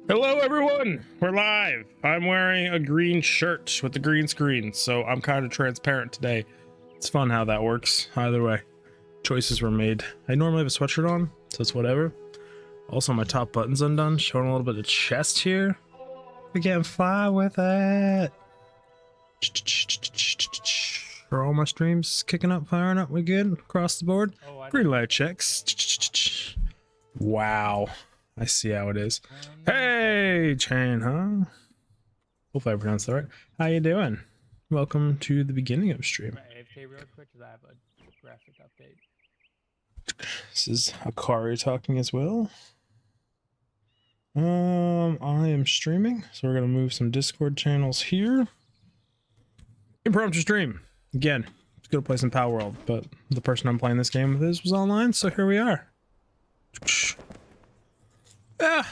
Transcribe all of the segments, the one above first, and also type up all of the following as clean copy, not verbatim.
Hello everyone, we're live. I'm wearing a green shirt with the green screen, so I'm kind of transparent today. It's fun how that works. Either way, choices were made. I normally have a sweatshirt on, so it's whatever. Also, my top button's undone, showing a little bit of chest here. We can fly with it. Are all my streams kicking up, firing up? We good across the board? Green light checks. Wow. I see how it is. Hey, Chain, huh? Hopefully I pronounced that right. How you doing? Welcome to the beginning of stream. AFK real quick because I have a graphic update. This is Akari talking as well. I am streaming, so we're gonna move some Discord channels here. Impromptu stream. Again, it's gonna play some Power World, but the person I'm playing this game with was online, so here we are. I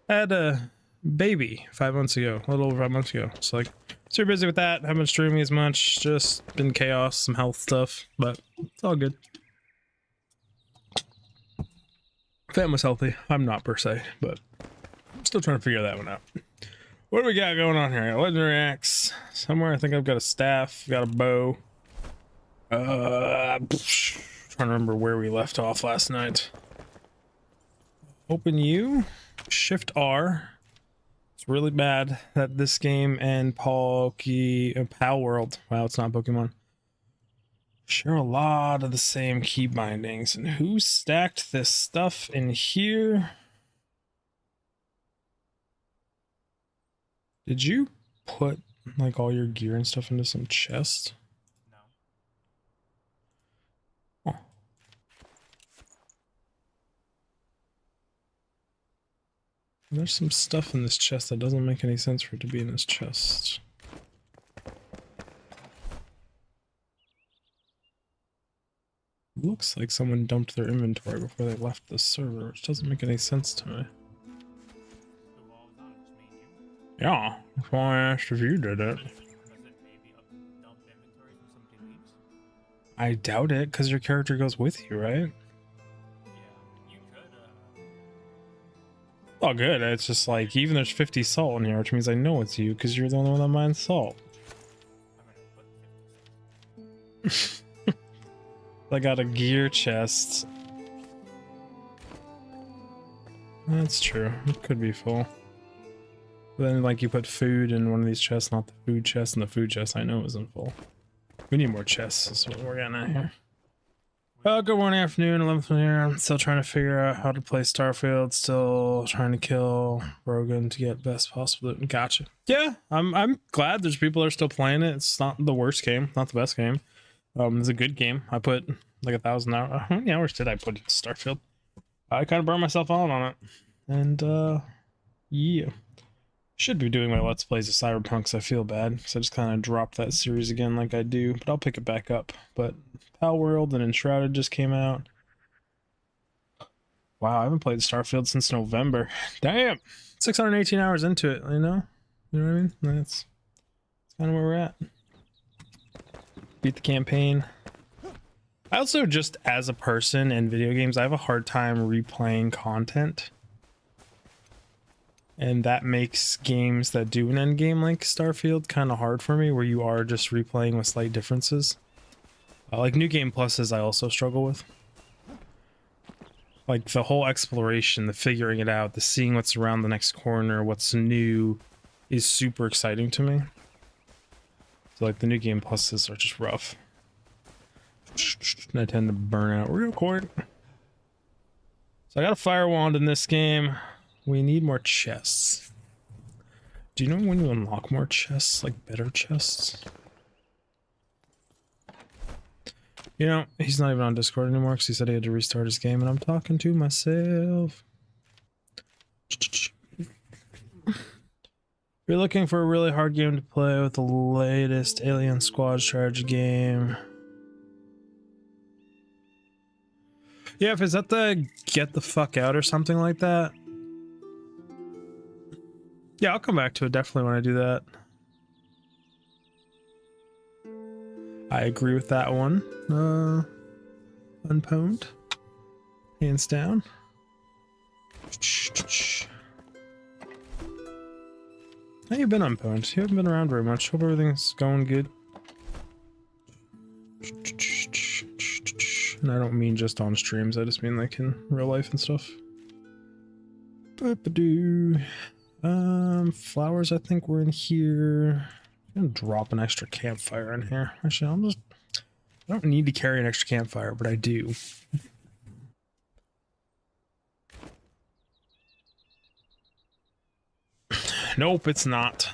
had a baby 5 months ago, a little over 5 months ago. So like, super busy with that. Haven't been streaming as much. Just been chaos, some health stuff, but it's all good. Fam was healthy. I'm not per se, but I'm still trying to figure that one out. What do we got going on here? Legendary axe. Somewhere I think I've got a staff, got a bow. Trying to remember where we left off last night. Open U, Shift R. It's really bad that this game and Power World, wow, it's not Pokemon, share a lot of the same key bindings. And who stacked this stuff in here? Did you put like all your gear and stuff into some chest? There's some stuff in this chest that doesn't make any sense for it to be in this chest. Looks like someone dumped their inventory before they left the server, which doesn't make any sense to me. Yeah, that's why I asked if you did it. I doubt it, because your character goes with you, right? Oh, good. It's just like, even there's 50 salt in here, which means I know it's you because you're the only one that mines salt. I got a gear chest. That's true. It could be full. But then, like, you put food in one of these chests, not the food chest, and the food chest I know isn't full. We need more chests. That's what we're getting at here. Good morning, afternoon, 11th here. I'm still trying to figure out how to play Starfield. Still trying to kill Rogan to get best possible. Gotcha. Yeah, I'm glad there's people that are still playing it. It's not the worst game, not the best game. It's a good game. I put like 1,000 hours. How many hours did I put into Starfield? I kind of burned myself out on it. And yeah. Should be doing my Let's Plays of Cyberpunk, so I feel bad. So I just kind of dropped that series again like I do, but I'll pick it back up. But Power World and Enshrouded just came out. Wow, I haven't played Starfield since November. Damn! 618 hours into it, you know? You know what I mean? That's kind of where we're at. Beat the campaign. I also, just as a person in video games, I have a hard time replaying content. And that makes games that do an end game like Starfield kind of hard for me, where you are just replaying with slight differences. Like New Game Pluses I also struggle with. Like the whole exploration, the figuring it out, the seeing what's around the next corner, what's new is super exciting to me. So like the New Game Pluses are just rough. I tend to burn out real quick. So I got a fire wand in this game. We need more chests. Do you know when you unlock more chests, like better chests? You know, he's not even on Discord anymore because he said he had to restart his game, and I'm talking to myself. If you're looking for a really hard game to play with the latest Alien Squad strategy game. Yeah, if is that the Get the Fuck Out or something like that? Yeah, I'll come back to it definitely when I do that. I agree with that one. Unpwned. Hands down. How you been on Pwned? You haven't been around very much. Hope everything's going good. And I don't mean just on streams, I just mean like in real life and stuff. Flowers I think were in here. I'm gonna drop an extra campfire in here. Actually, I don't need to carry an extra campfire, but I do. Nope, it's not.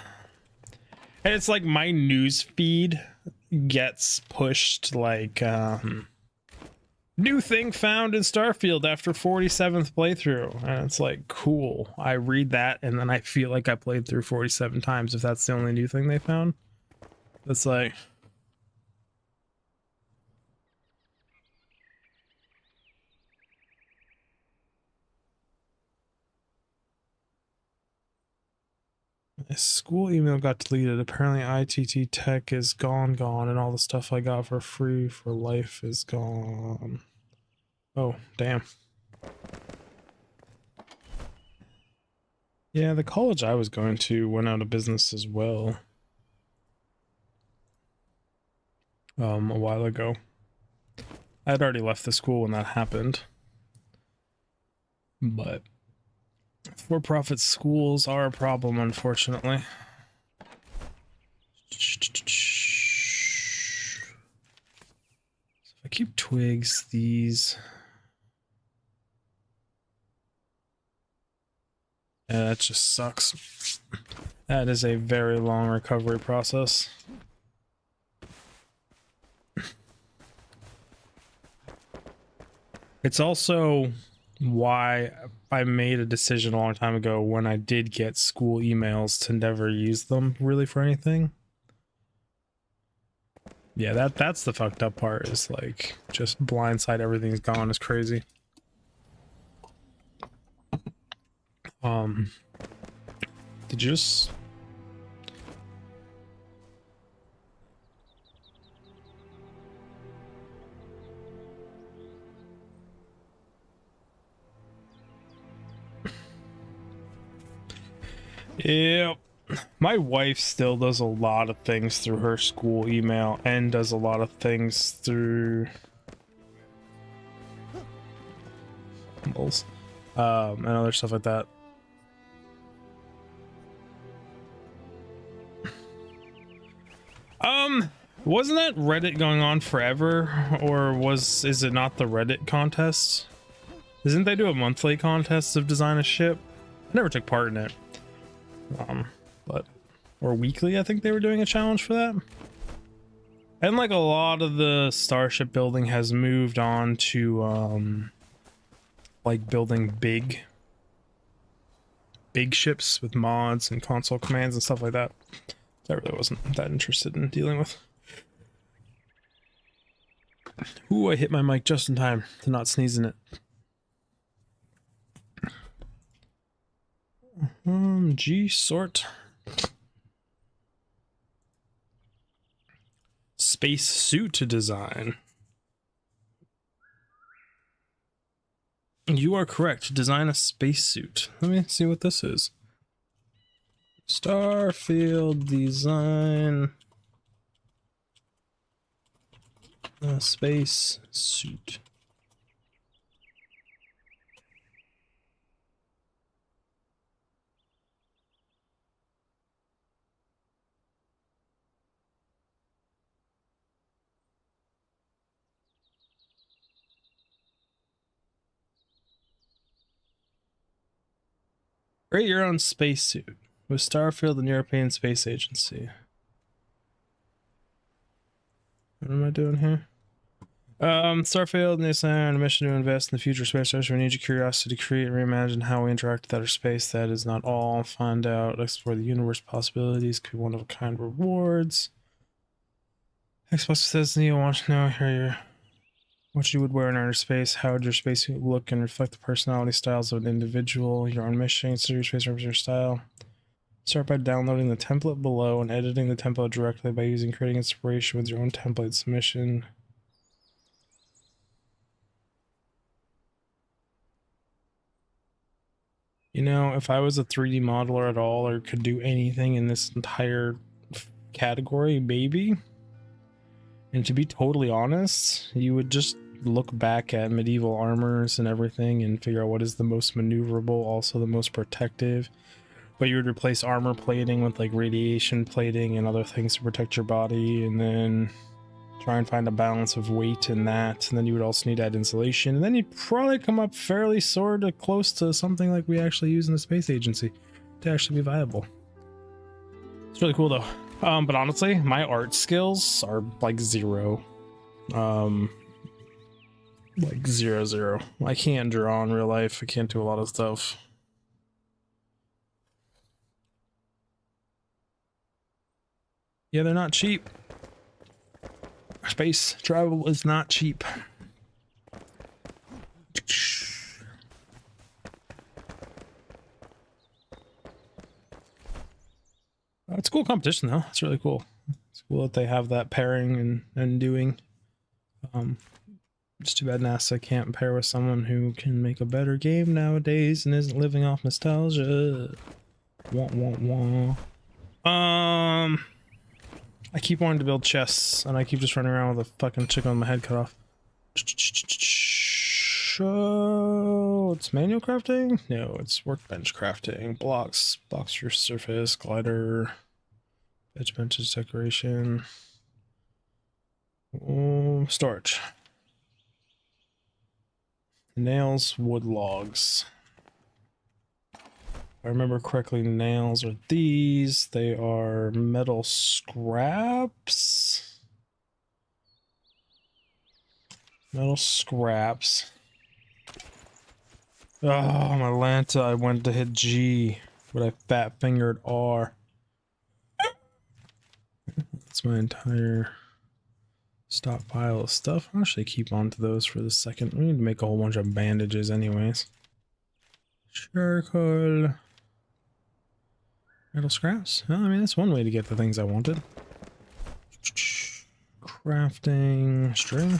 And it's like my news feed gets pushed like new thing found in Starfield after 47th playthrough, and it's like, cool. I read that and then I feel like I played through 47 times if that's the only new thing they found. It's like, my school email got deleted. Apparently ITT Tech is gone, and all the stuff I got for free for life is gone. Oh, damn. Yeah, the college I was going to went out of business as well. A while ago. I had already left the school when that happened. But for-profit schools are a problem, unfortunately. So if I keep twigs, these... Yeah, that just sucks. That is a very long recovery process. It's also why I made a decision a long time ago when I did get school emails to never use them really for anything. Yeah, that's the fucked up part, is like just blindside everything's gone is crazy. Did you just... Yep. My wife still does a lot of things through her school email and does a lot of things through and other stuff like that. Wasn't that Reddit going on forever, or is it not the Reddit contest? Isn't they do a monthly contest of design a ship? I never took part in it. Or weekly, I think they were doing a challenge for that. And like a lot of the starship building has moved on to like building big ships with mods and console commands and stuff like that. I really wasn't that interested in dealing with. Ooh, I hit my mic just in time to not sneeze in it. G sort. Space suit design. You are correct. Design a spacesuit. Let me see what this is. Starfield design a space suit. Create your own spacesuit with Starfield and European Space Agency. What am I doing here? Starfield and they on a mission to invest in the future space station. We need your curiosity to create and reimagine how we interact with outer space. That is not all. Find out, explore the universe possibilities. Could be one of a kind rewards. Xbox says you want to know here what you would wear in outer space. How would your spacesuit look and reflect the personality styles of an individual? Your own mission, consider your space represents your style. Start by downloading the template below and editing the template directly by creating inspiration with your own template submission. You know, if I was a 3D modeler at all or could do anything in this entire category, maybe. And to be totally honest, you would just look back at medieval armors and everything and figure out what is the most maneuverable, also the most protective. But you would replace armor plating with like radiation plating and other things to protect your body, and then try and find a balance of weight in that. And then you would also need to add insulation, and then you'd probably come up fairly sort of close to something like we actually use in the space agency to actually be viable. It's really cool though. But honestly, my art skills are like zero. Like zero. I can't draw in real life. I can't do a lot of stuff. Yeah, they're not cheap. Space travel is not cheap. It's a cool competition though. It's really cool. It's cool that they have that pairing and doing. It's too bad NASA can't pair with someone who can make a better game nowadays and isn't living off nostalgia. Wah, wah, wah. I keep wanting to build chests, and I keep just running around with a fucking chicken with my head cut off. Oh, it's manual crafting? No, it's workbench crafting. Blocks for your surface, glider, edge benches, decoration. Storage. Nails, wood, logs. If I remember correctly, nails are these. They are metal scraps. Metal scraps. Oh, my Lanta, I went to hit G, but I fat fingered R. That's my entire stockpile of stuff. I'll actually keep on to those for the second. We need to make a whole bunch of bandages anyways. Charcoal. Metal scraps? Well, I mean, that's one way to get the things I wanted. Crafting string.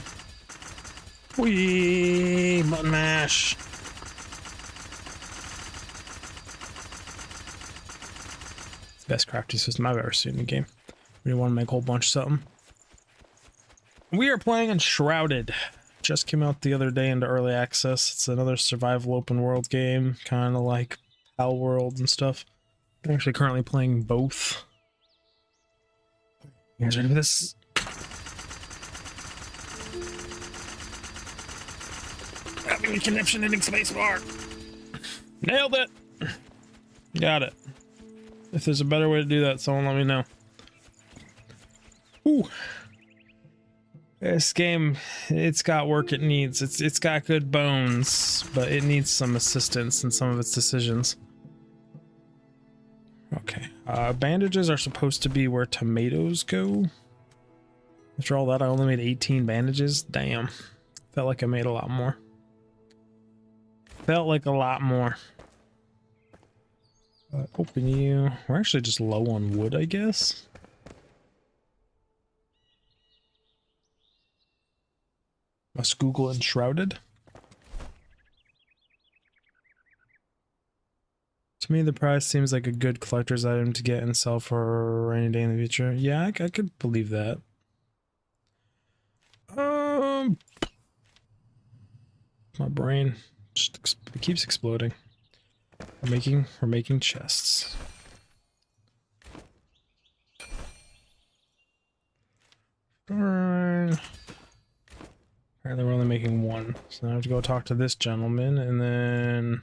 Whee! Button mash! It's the best crafting system I've ever seen in the game. We want to make a whole bunch of something. We are playing Enshrouded. Just came out the other day into early access. It's another survival open world game, kind of like Pal World and stuff. I'm actually currently playing both. You guys ready for this? Having a connection ending spacebar. Nailed it. Got it. If there's a better way to do that, someone let me know. Ooh. This game, it's got work it needs. It's got good bones, but it needs some assistance in some of its decisions. Okay. Bandages are supposed to be where tomatoes go. After all that, I only made 18 bandages. Damn. Felt like I made a lot more. Felt like a lot more. Open you. We're actually just low on wood, I guess. Must Google Enshrouded. To me, the prize seems like a good collector's item to get and sell for a rainy day in the future. Yeah, I could believe that. My brain just it keeps exploding. We're making chests. Darn. Apparently we're only making one, so now I have to go talk to this gentleman, and then...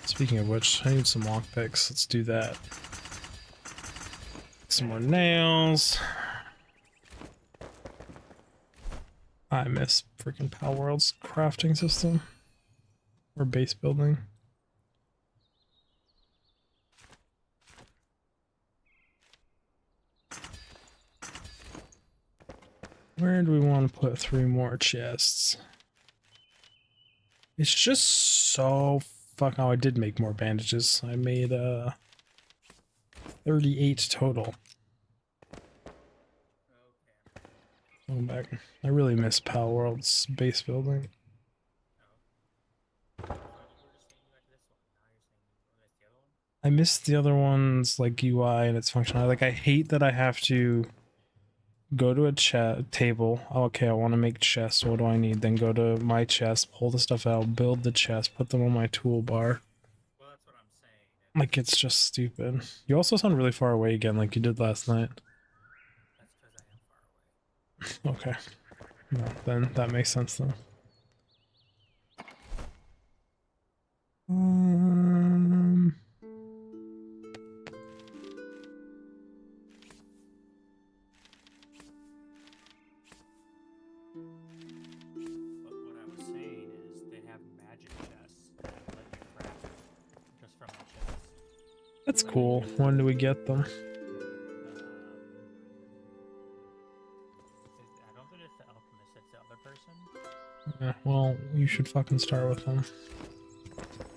Speaking of which, I need some lockpicks. Let's do that. Some more nails. I miss freaking Pal World's crafting system. Or base building. Where do we want to put 3 more chests? It's just so fuck. Oh, I did make more bandages. I made 38 total. Going back. I really miss Pal World's base building. I miss the other ones like UI and its functionality. Like I hate that I have to go to a table. Okay, I want to make chests. What do I need? Then go to my chest, pull the stuff out, build the chest, put them on my toolbar. Well, that's what I'm saying. Like it's just stupid. You also sound really far away again, like you did last night. That's because I am far away. Okay. No, then that makes sense though. But what I was saying is they have magic chests that let you craft just from the chests. That's cool. When do we get them? I don't think it's the alchemist, it's the other person. Yeah, well, you should fucking start with them.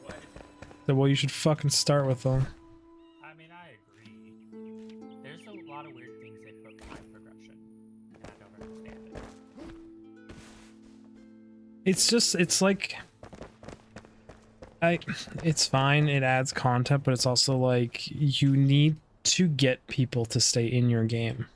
What? Well, you should fucking start with them. I mean, I agree. There's a lot of weird things they put behind progression, and I don't understand it. It's like it's fine, it adds content, but it's also like you need to get people to stay in your game.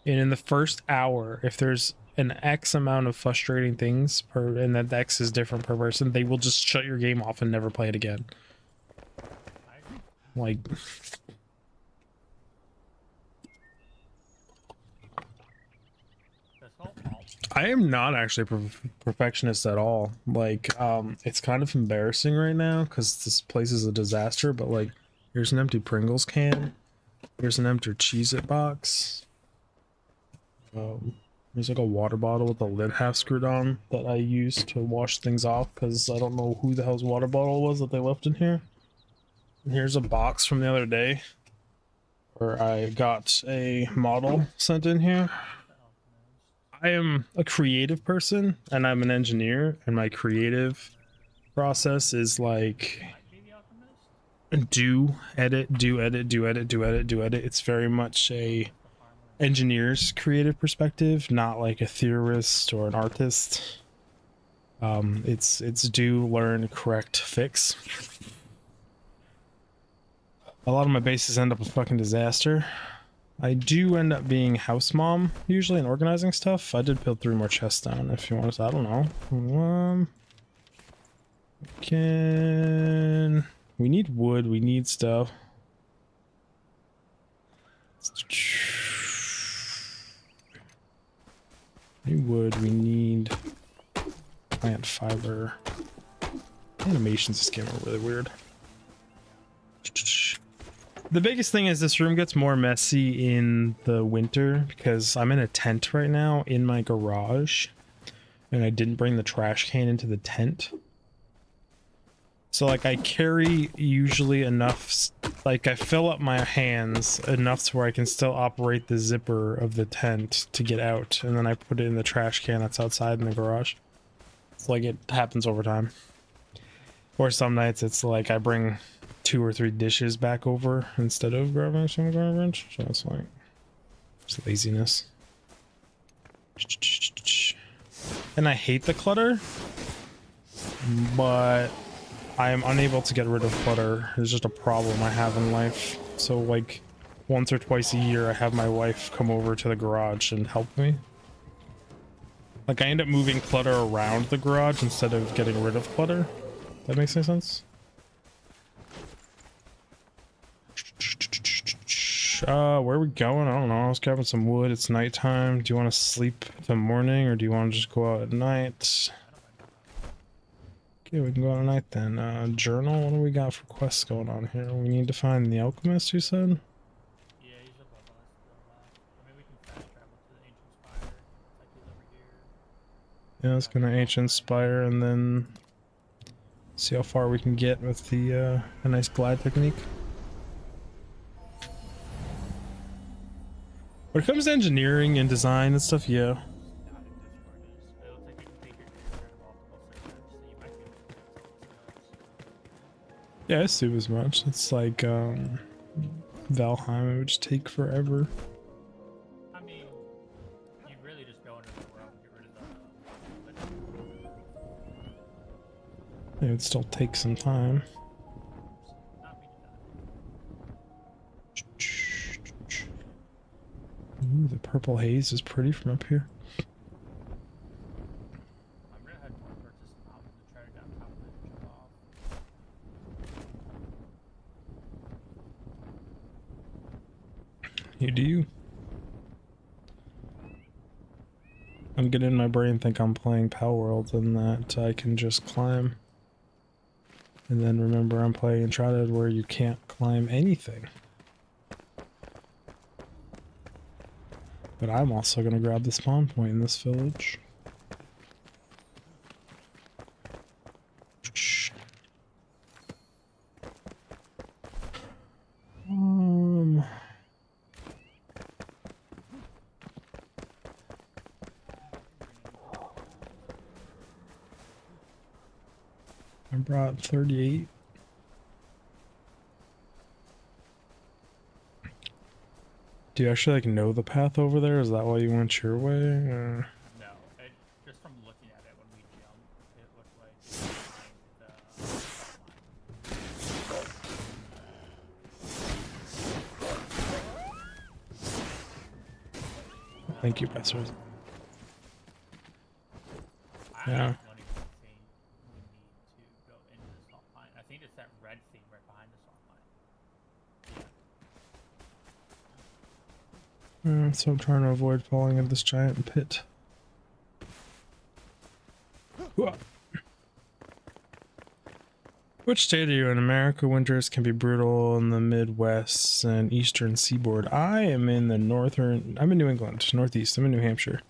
And in the first hour, if there's an X amount of frustrating things per, and that X is different per person, they will just shut your game off and never play it again. I agree. Like This whole I am not actually a perfectionist at all. Like, it's kind of embarrassing right now because this place is a disaster. But like, here's an empty Pringles can. Here's an empty Cheez-It box. There's like a water bottle with the lid half screwed on that I use to wash things off because I don't know who the hell's water bottle was that they left in here. And here's a box from the other day where I got a model sent in here. I am a creative person and I'm an engineer, and my creative process is like do edit, do edit, do edit, do edit, do edit. It's very much a engineer's creative perspective, not like a theorist or an artist. It's do, learn, correct, fix. A lot of my bases end up a fucking disaster. I do end up being house mom usually and organizing stuff. I did build 3 more chests down if you want to. I don't know. We need wood. We need stuff. We need wood. We need plant fiber. Animations this game are really weird. The biggest thing is this room gets more messy in the winter because I'm in a tent right now in my garage and I didn't bring the trash can into the tent. So like I carry usually enough, like I fill up my hands enough to where I can still operate the zipper of the tent to get out, and then I put it in the trash can that's outside in the garage. It's like it happens over time. Or some nights it's like I bring 2 or 3 dishes back over instead of grabbing some garbage. So it's like just laziness. And I hate the clutter, but I am unable to get rid of clutter. It's just a problem I have in life. So like once or twice a year I have my wife come over to the garage and help me. Like I end up moving clutter around the garage instead of getting rid of clutter. That makes any sense? Where are we going? I don't know. I was grabbing some wood. It's nighttime. Do you want to sleep the morning or do you want to just go out at night? Okay, we can go out at night then. Journal. What do we got for quests going on here? We need to find the alchemist, you said? Yeah, he's above us. Or maybe we can fast travel to the ancient spire. Looks like he's over here. Yeah, it's gonna ancient spire and then see how far we can get with the a nice glide technique. When it comes to engineering and design and stuff, yeah. Not in Discord is. It looks like you can take your character to multiple servers, so you might be able to fix all this. Yeah, I assume as much. It's like Valheim, it would just take forever. I mean, you really just go into the world and get rid of the... It would still take some time. Not purple haze is pretty from up here. I'm gonna head towards this mountain to try to get on top of it and jump off. You do. I'm getting in my brain think I'm playing Pal World and that I can just climb. And then remember I'm playing Enshrouded where you can't climb anything. But I'm also gonna grab the spawn point in this village. I brought 38. Do you actually like know the path over there? Is that why you went your way? Or? No, just from looking at it when we jumped, it looked like behind the Thank you, Bessers. I Yeah. don't even think we need to go into the salt mine. I think it's that red thing right behind the salt mine. So I'm trying to avoid falling into this giant pit. Whoa. Which state are you in? America? Winters can be brutal in the Midwest and Eastern Seaboard. I am in the northern... I'm in New England, Northeast. I'm in New Hampshire.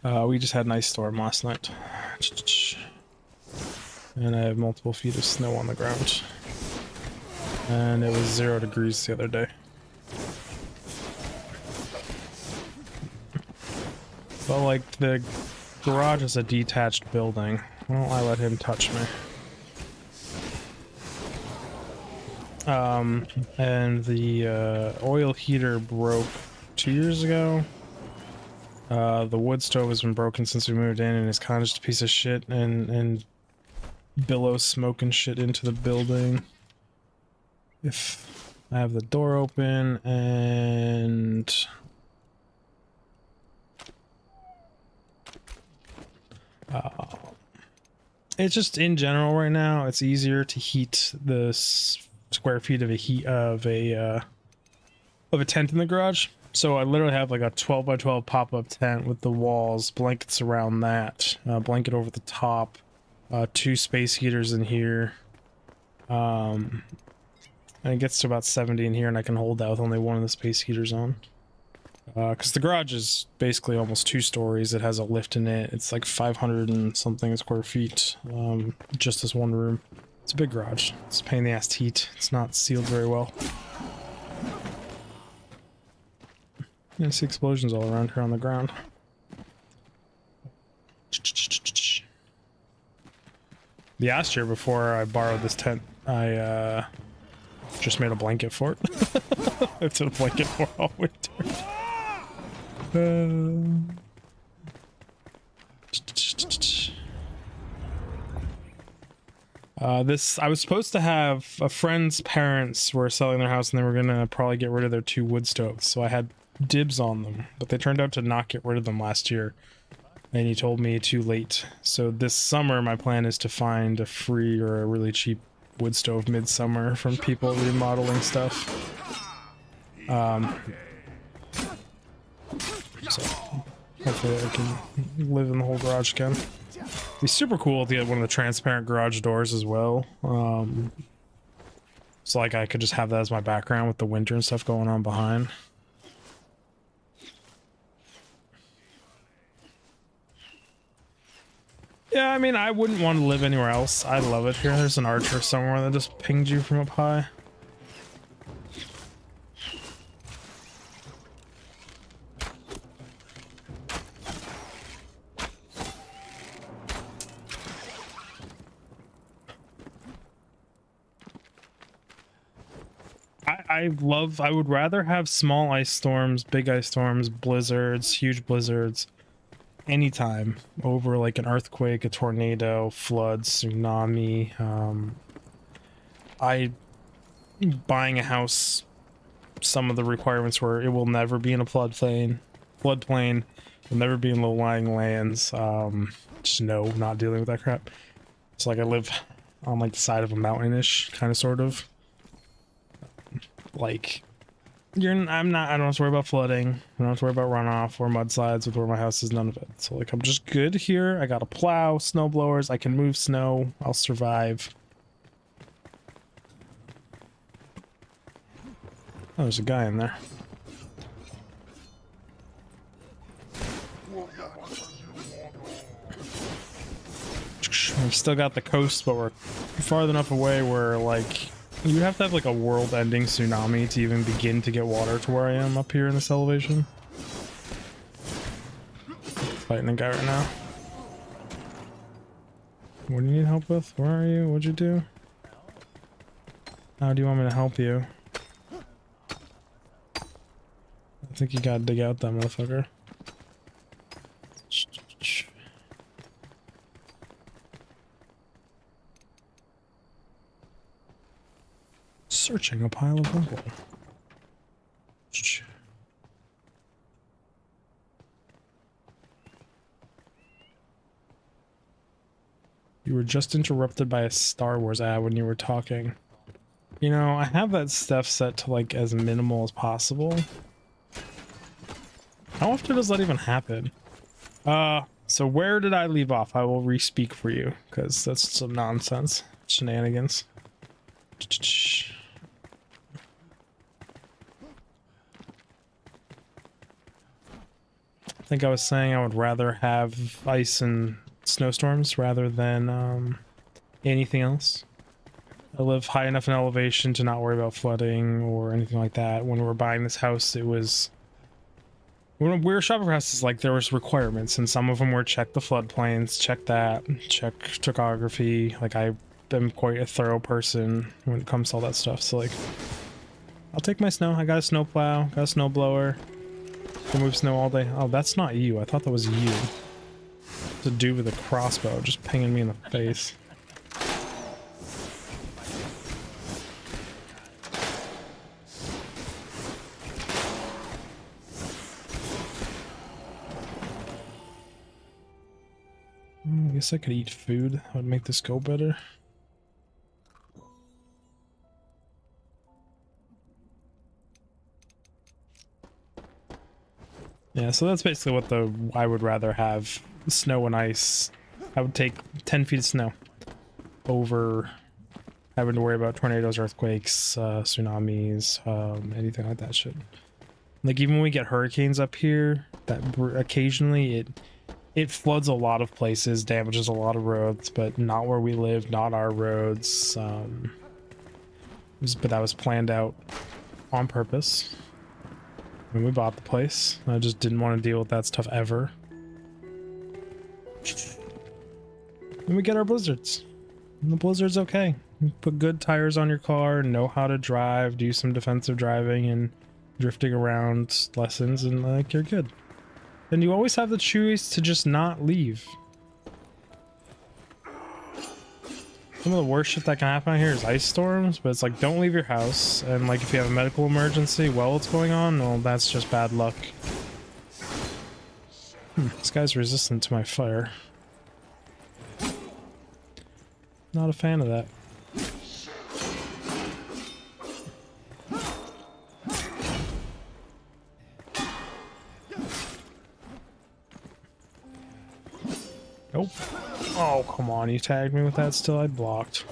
We just had an ice storm last night. And I have multiple feet of snow on the ground. And it was 0 degrees the other day. But like the garage is a detached building. Why don't I let him touch me? And the oil heater broke 2 years ago. The wood stove has been broken since we moved in and is kind of just a piece of shit and billows smoke and shit into the building. If I have the door open and... it's just in general right now, it's easier to heat the square feet of a tent in the garage. So I literally have like a 12 by 12 pop-up tent with the walls, blankets around that, blanket over the top, 2 space heaters in here. And it gets to about 70 in here, and I can hold that with only one of the space heaters on. Because the garage is basically almost 2 stories. It has a lift in it. It's like 500 and something square feet. Just this one room. It's a big garage. It's a pain in the ass to heat. It's not sealed very well. I see explosions all around here on the ground. Last year, before I borrowed this tent, I just made a blanket for it. It's a blanket for all winter. I was supposed to have a friend's parents were selling their house and they were gonna probably get rid of their 2 wood stoves, so I had dibs on them, but they turned out to not get rid of them last year, and he told me too late. So this summer my plan is to find a free or a really cheap wood stove midsummer from people remodeling stuff. So hopefully I can live in the whole garage again. It'd be super cool to get one of the transparent garage doors as well. So like I could just have that as my background with the winter and stuff going on behind. Yeah, I mean, I wouldn't want to live anywhere else. I love it here. There's an archer somewhere that just pinged you from up high. I would rather have small ice storms, big ice storms, blizzards, huge blizzards, anytime over like an earthquake, a tornado, floods, tsunami. Buying a house, some of the requirements were it will never be in a floodplain. floodplain. Will never be in low-lying lands. Just no, not dealing with that crap. It's like I live on like the side of a mountainish kind of sort of. Like I don't have to worry about flooding. I don't have to worry about runoff or mudslides with where my house is, none of it. So like I'm just good here. I got a plow, snow blowers, I can move snow, I'll survive. Oh, there's a guy in there. We've still got the coast, but we're far enough away where, like, you have to have, like, a world-ending tsunami to even begin to get water to where I am up here in this elevation. Fighting a guy right now. What do you need help with? Where are you? What'd you do? How do you want me to help you? I think you gotta dig out that motherfucker. Searching a pile of rubble. You were just interrupted by a Star Wars ad when you were talking. You know, I have that stuff set to like as minimal as possible. How often does that even happen? So where did I leave off? I will re-speak for you, because that's some nonsense. Shenanigans. I think I was saying I would rather have ice and snowstorms rather than anything else. I live high enough in elevation to not worry about flooding or anything like that. When we were buying this house, it was... When we were shopping for houses, like, there was requirements, and some of them were check the floodplains, check that, check topography. Like, I am quite a thorough person when it comes to all that stuff, so, like... I'll take my snow. I got a snow plow, got a snow blower. Can move snow all day. Oh, that's not you. I thought that was you. It's a dude with a crossbow just pinging me in the face. I guess I could eat food. That would make this go better. Yeah, so that's basically what I would rather have. Snow and ice. I would take 10 feet of snow over having to worry about tornadoes, earthquakes, tsunamis, anything like that shit. Like, even when we get hurricanes up here, that occasionally it floods a lot of places, damages a lot of roads, but not where we live, not our roads. But that was planned out on purpose when we bought the place. I just didn't want to deal with that stuff ever. And we get our blizzards. And the blizzard's okay. You put good tires on your car, know how to drive, do some defensive driving and drifting around lessons, and like, you're good. And you always have the choice to just not leave. Some of the worst shit that can happen out here is ice storms, but it's like, don't leave your house. And like, if you have a medical emergency while it's going on, well, that's just bad luck. This guy's resistant to my fire. Not a fan of that. Nope. Oh, come on. You tagged me with that still? I blocked.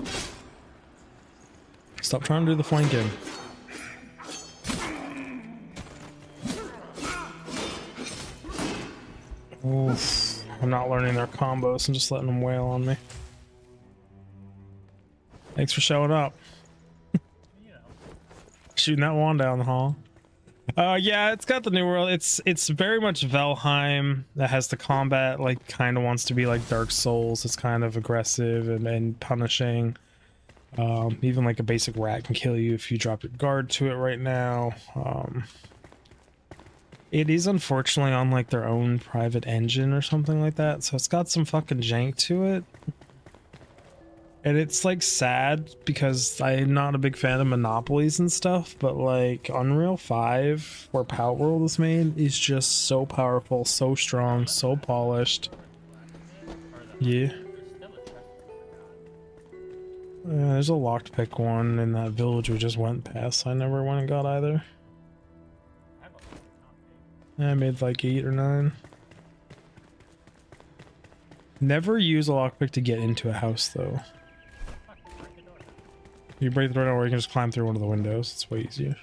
Stop trying to do the flanking. Oof. I'm not learning their combos and just letting them wail on me. Thanks for showing up. Shooting that wand down the hall. Yeah, it's got the new world. It's very much Valheim that has the combat, like, kind of wants to be like Dark Souls. It's kind of aggressive and punishing. Even like a basic rat can kill you if you drop your guard to it right now. It is unfortunately on like their own private engine or something like that, so it's got some fucking jank to it. And it's like sad because I'm not a big fan of monopolies and stuff, but like Unreal 5, where Power World is made, is just so powerful, so strong, so polished. Yeah. There's a lockpick one in that village we just went past. I never went and got either. I made like 8 or 9. Never use a lockpick to get into a house though. You break the door down, or you can just climb through one of the windows. It's way easier.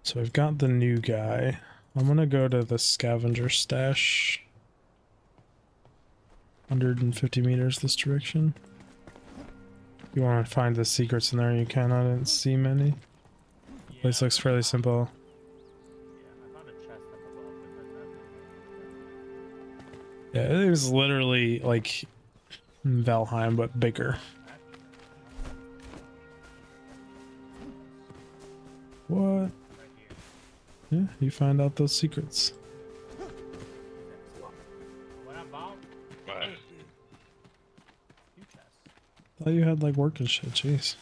So I've got the new guy. I'm gonna go to the scavenger stash. 150 meters this direction. You want to find the secrets in there, you can. I didn't see many. Place looks fairly simple. Yeah, it was literally like Valheim, but bigger. What? Yeah, you find out those secrets. Thought you had like work and shit, jeez.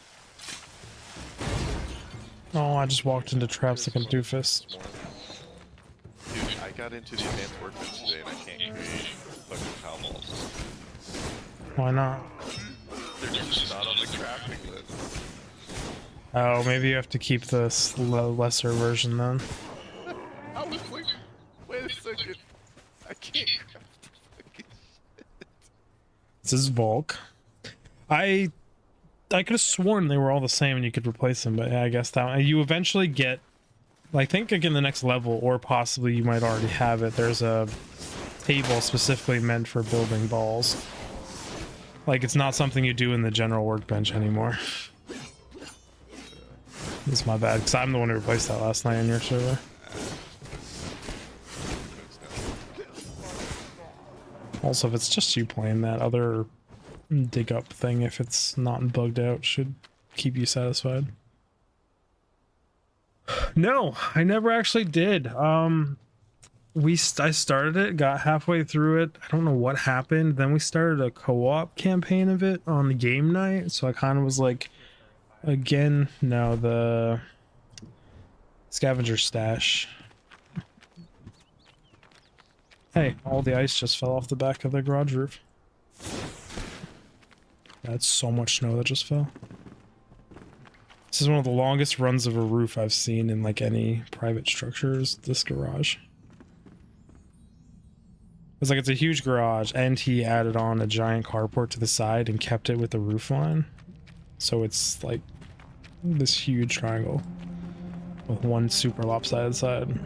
Oh, I just walked into traps like a doofus. Dude, I got into the advanced workbench today and I can't create fucking power balls. Why not? They're just not on the crafting list. Oh, maybe you have to keep the lesser version then. I was like, wait a second. I can't craft the fucking shit. This is Volk. I could have sworn they were all the same and you could replace them, but yeah, I guess that you eventually get, I think again the next level, or possibly you might already have it. There's a table specifically meant for building balls. Like it's not something you do in the general workbench anymore. It's my bad, because I'm the one who replaced that last night on your server. Also, if it's just you playing, that other dig up thing, if it's not bugged out, should keep you satisfied. No, I never actually did. I started it, got halfway through it. I don't know what happened. Then we started a co-op campaign of it on the game night. So I kind of was like, again, no, the scavenger stash. Hey, all the ice just fell off the back of the garage roof. That's so much snow that just fell. This is one of the longest runs of a roof I've seen in like any private structures, this garage. It's like it's a huge garage, and he added on a giant carport to the side and kept it with the roof line. So it's like this huge triangle with one super lopsided side.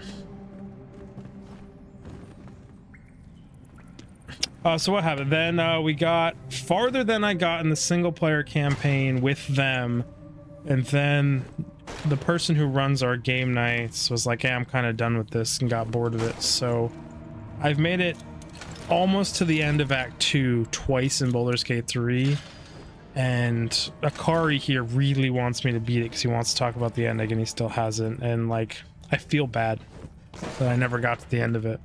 So what happened? Then we got farther than I got in the single player campaign with them, and then the person who runs our game nights was like, hey, I'm kind of done with this, and got bored of it. So I've made it almost to the end of Act 2 twice in Baldur's Gate 3, and Akari here really wants me to beat it because he wants to talk about the ending and he still hasn't, and like I feel bad that I never got to the end of it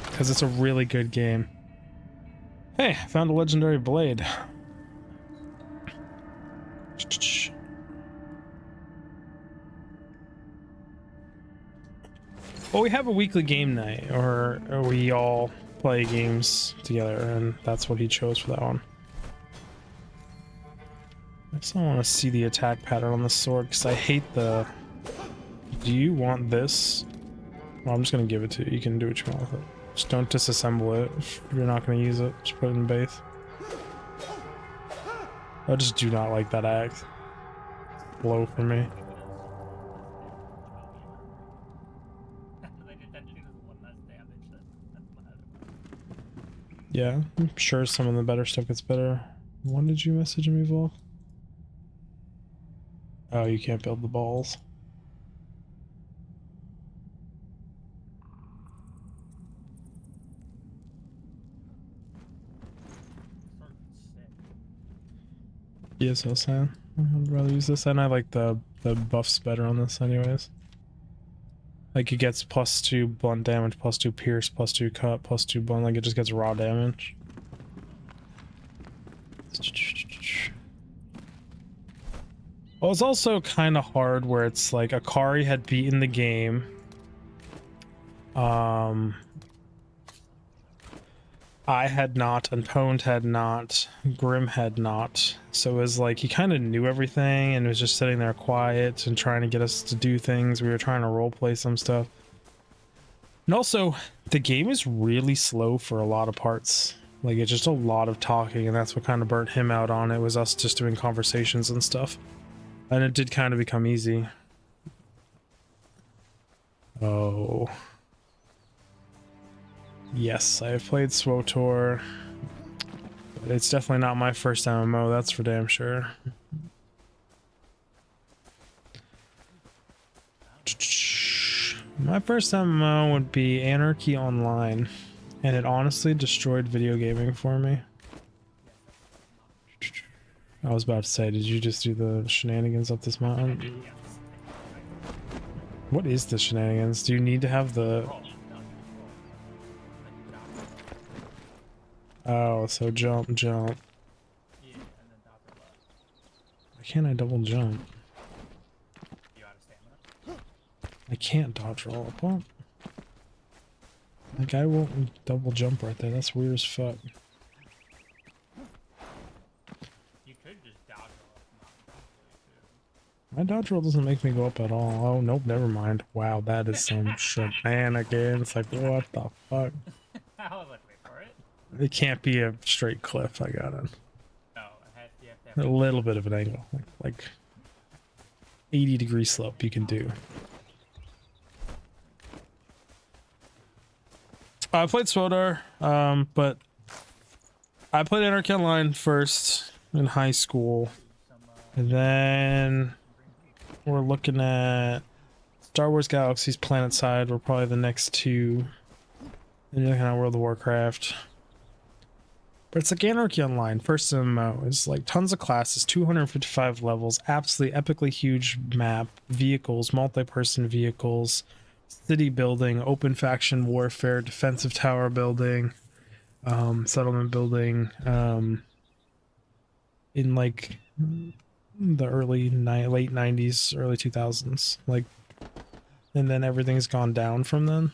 because it's a really good game. Hey, I found a legendary blade. Well, we have a weekly game night, or we all play games together, and that's what he chose for that one. I just don't want to see the attack pattern on the sword, because I hate the... Do you want this? Well, I'm just going to give it to you. You can do what you want with it. Just don't disassemble it if you're not going to use it. Just put it in base. I just do not like that axe. Low for me. Yeah, I'm sure some of the better stuff gets better. When did you message me, Volk? Oh, you can't build the balls. Yes, I was saying. I'd rather use this, and I like the buffs better on this anyways. Like it gets +2 blunt damage, +2 pierce, +2 cut, +2 blunt. Like it just gets raw damage. Well, it's also kind of hard where it's like Akari had beaten the game. I had not, and Pwned had not, Grim had not. So it was like he kind of knew everything and was just sitting there quiet and trying to get us to do things. We were trying to roleplay some stuff. And also, the game is really slow for a lot of parts. Like, it's just a lot of talking, and that's what kind of burnt him out on it, was us just doing conversations and stuff. And it did kind of become easy. Oh. Yes, I have played SWTOR. But it's definitely not my first MMO, that's for damn sure. My first MMO would be Anarchy Online, and it honestly destroyed video gaming for me. I was about to say, did you just do the shenanigans up this mountain? What is the shenanigans? Do you need to have the... Oh, so jump, jump. Yeah, and then dodge or left. Why can't I double jump? You out of stamina? I can't dodge roll up. What? Like, I won't double jump right there. That's weird as fuck. You could just dodge roll up and not too. My dodge roll doesn't make me go up at all. Oh, nope, never mind. Wow, that is some shenanigans. Like, what the fuck? I was like, wait for it. It can't be a straight cliff. I got it. No, you have to have A little bit of an angle. Like 80-degree slope you can do. I played SWTOR, but I played Anarchy Online first in high school. some And then we're looking at Star Wars Galaxies PlanetSide. We're probably the next two. And you're looking at World of Warcraft. But it's like Anarchy Online, first MMO. It's like tons of classes, 255 levels, absolutely epically huge map, vehicles, multi-person vehicles, city building, open faction warfare, defensive tower building, settlement building, in like the late 90s, early 2000s, like, and then everything's gone down from then.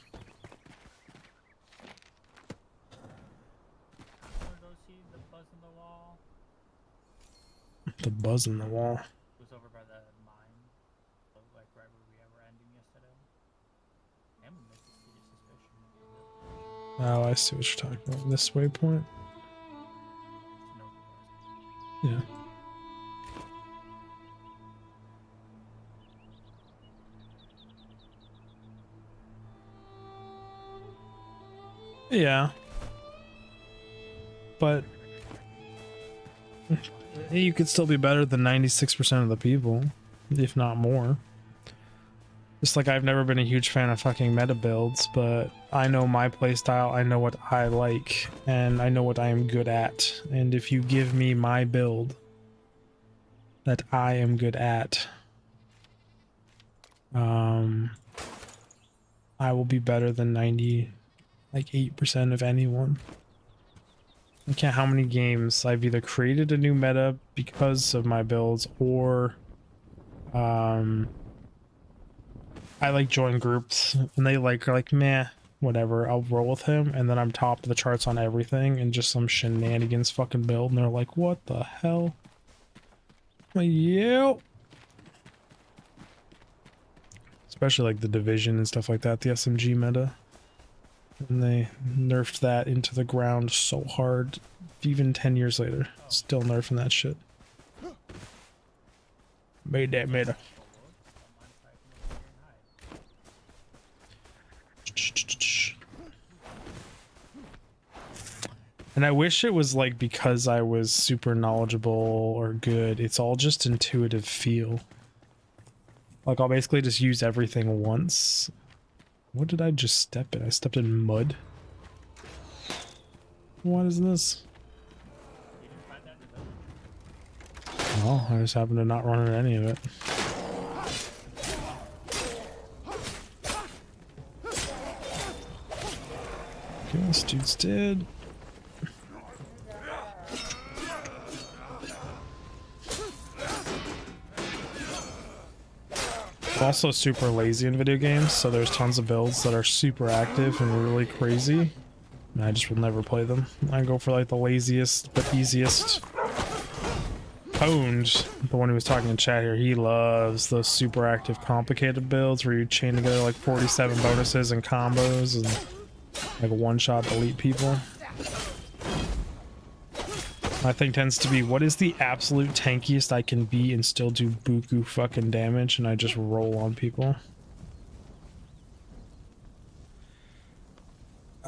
I'm gonna go see the buzz in the wall. The buzz in the wall. It was over by the mine, like right where we were ending yesterday. I'm gonna make this pretty suspicious. Oh, I see what you're talking about. This waypoint? No, Yeah. Yeah. But you could still be better than 96% of the people, if not more. Just like I've never been a huge fan of fucking meta builds, but I know my playstyle, I know what I like, and I know what I am good at. And if you give me my build that I am good at, I will be better than 8% of anyone. I can't how many games I've either created a new meta because of my builds, or I like join groups and they are like meh, whatever, I'll roll with him, and then I'm top of the charts on everything and just some shenanigans fucking build, and they're like, what the hell? I'm like, yep. Especially like the Division and stuff like that, the SMG meta. And they nerfed that into the ground so hard, even 10 years later. Still nerfing that shit. Made that meta. And I wish it was like because I was super knowledgeable or good. It's all just intuitive feel. Like I'll basically just use everything once. What did I just step in? I stepped in mud. What is this? Oh, I just happen to not run into any of it. This dude's dead. I'm also super lazy in video games, so there's tons of builds that are super active and really crazy, and I just will never play them. I go for like the laziest but easiest. Pwned, the one who was talking in chat here, he loves those super active complicated builds where you chain together like 47 bonuses and combos and like one-shot delete people. My thing tends to be, what is the absolute tankiest I can be and still do buku fucking damage, and I just roll on people.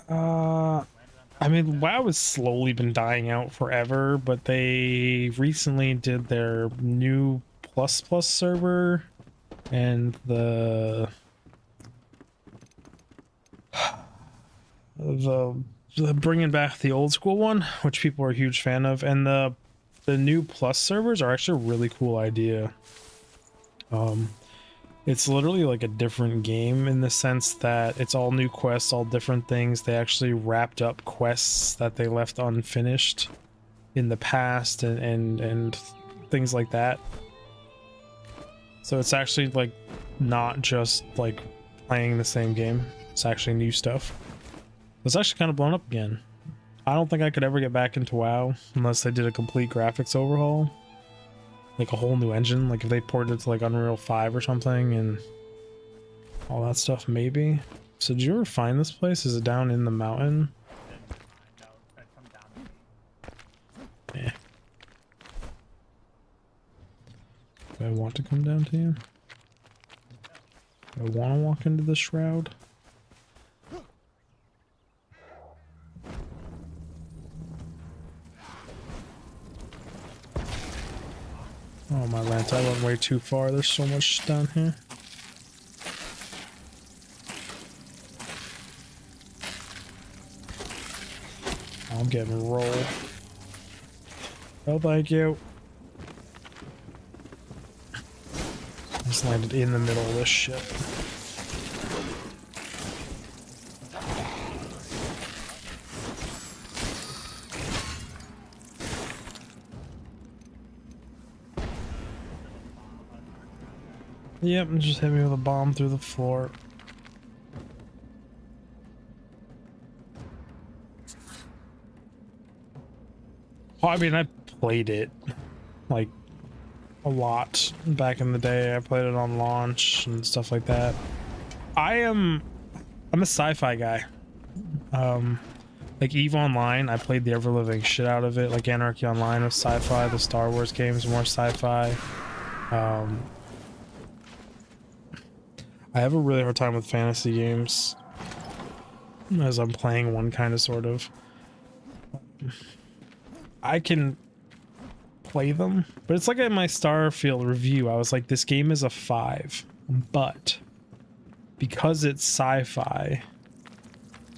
I mean, WoW has slowly been dying out forever, but they recently did their new plus server and the bringing back the old school one, which people are a huge fan of, and the new plus servers are actually a really cool idea. It's literally like a different game in the sense that it's all new quests, all different things. They actually wrapped up quests that they left unfinished in the past and things like that. So it's actually like not just like playing the same game. It's actually new stuff. It's actually kind of blown up again. I don't think I could ever get back into WoW unless they did a complete graphics overhaul. Like a whole new engine, like if they ported it to like Unreal 5 or something and all that stuff, maybe. So did you ever find this place? Is it down in the mountain? Yeah. Do I want to come down to you? Do I want to walk into the shroud? Oh my lance, I went way too far. There's so much down here. I'm getting rolled. Oh, thank you. I just landed in the middle of this shit. Yep, and just hit me with a bomb through the floor. Oh, I mean, I played it like a lot back in the day. I played it on launch and stuff like that. I'm a sci-fi guy. Like EVE Online, I played the ever-living shit out of it. Like Anarchy Online was sci-fi. The Star Wars games more sci-fi. I have a really hard time with fantasy games as I'm playing one kind of sort of. I can play them, but it's like in my Starfield review, I was like, this game is a 5, but because it's sci-fi,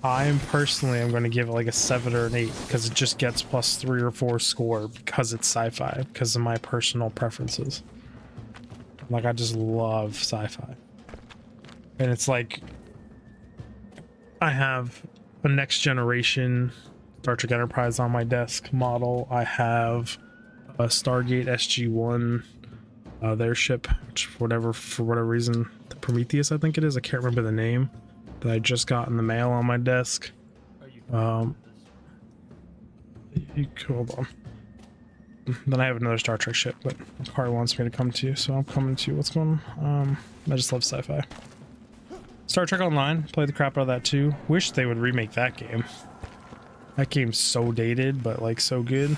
I'm going to give it like a 7 or an 8 because it just gets plus 3 or 4 score because it's sci-fi, because of my personal preferences. Like, I just love sci-fi. And it's like, I have a next generation Star Trek Enterprise on my desk model. I have a Stargate SG-1, their ship, which for whatever reason, the Prometheus, I think it is. I can't remember the name, that I just got in the mail on my desk. Hold on. Then I have another Star Trek ship, but the car wants me to come to you, so I'm coming to you. What's going on? I just love sci-fi. Star Trek Online, played the crap out of that too. Wish they would remake that game. That game's so dated, but like so good.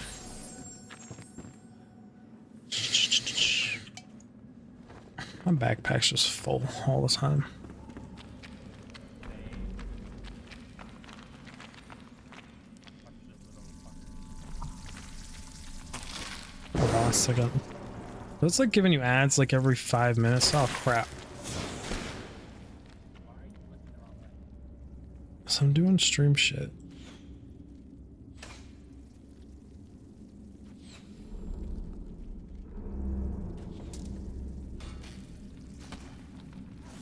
My backpack's just full all the time. Hold on a second. It's like giving you ads like every 5 minutes. Oh crap. So I'm doing stream shit.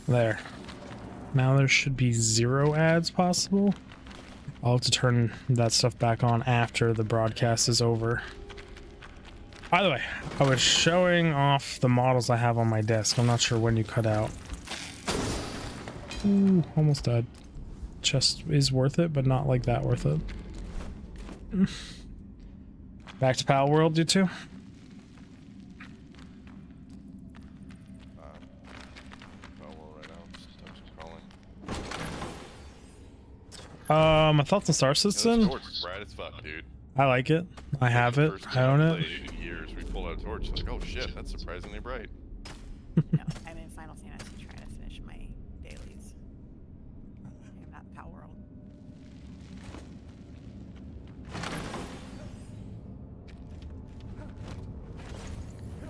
There. Now there should be 0 ads possible. I'll have to turn that stuff back on after the broadcast is over. By the way, I was showing off the models I have on my desk. I'm not sure when you cut out. Ooh, almost died. Chest is worth it, but not like that worth it. Back to Pal World, you two? My thoughts on Star Citizen? Torch is bright as fuck, dude. I like it. I have it. I own it. In years, we pulled out a torch. Like, oh shit, that's surprisingly bright. No, I'm in Final Fantasy trying to finish my dailies. I'm not Power World.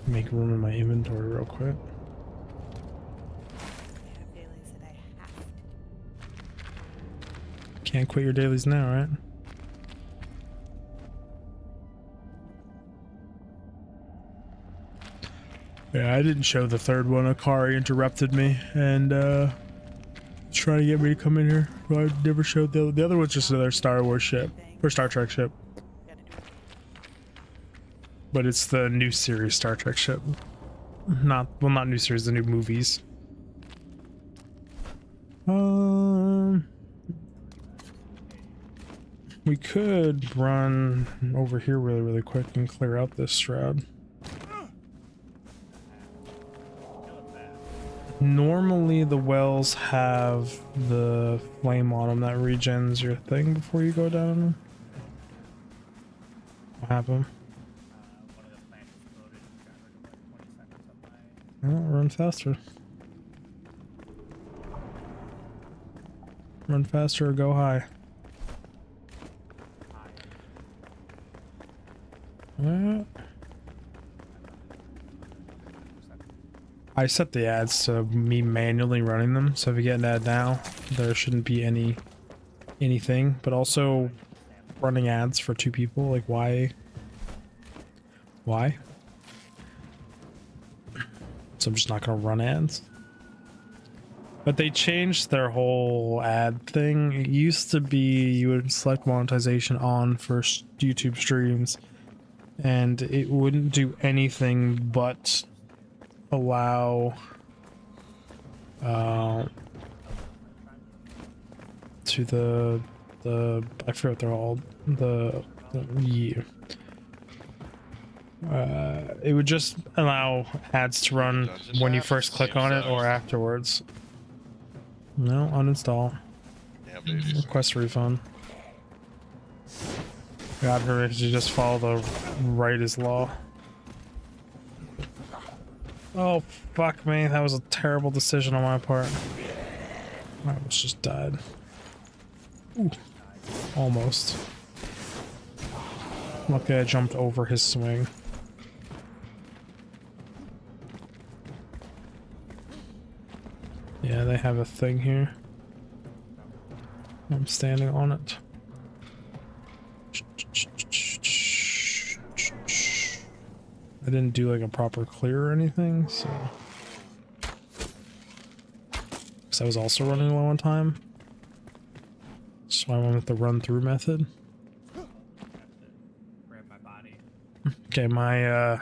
Make room in my inventory real quick. I have dailies that I have to do. Can't quit your dailies now, right? Yeah, I didn't show the third one. Akari interrupted me and trying to get me to come in here. So I never showed the other one's just another Star Wars ship or Star Trek ship, Gotta do it. but it's the new series Star Trek ship. Not new series, the new movies. We could run over here really quick and clear out this shroud. Normally the wells have the flame on them that regens your thing before you go down them. What happened? One of the plants exploded and got rid of like 20 seconds of my. Oh, run faster. Run faster or go high. I set the ads to me manually running them, so if you get an ad now, there shouldn't be anything. But also running ads for two people, like why? So I'm just not gonna run ads. But they changed their whole ad thing. It used to be you would select monetization on for YouTube streams, and it wouldn't do anything but allow to the I forget what they're called, it would just allow ads to run when you first click on it or afterwards. No, uninstall. Damn, baby. Request a refund. God, because you just follow the right is law. Oh, fuck me. That was a terrible decision on my part. I almost just died. Ooh. Almost. Lucky I jumped over his swing. Yeah, they have a thing here. I'm standing on it. I didn't do like a proper clear or anything, so. Because I was also running low on time. So I went with the run through method. Grab my body. Okay, my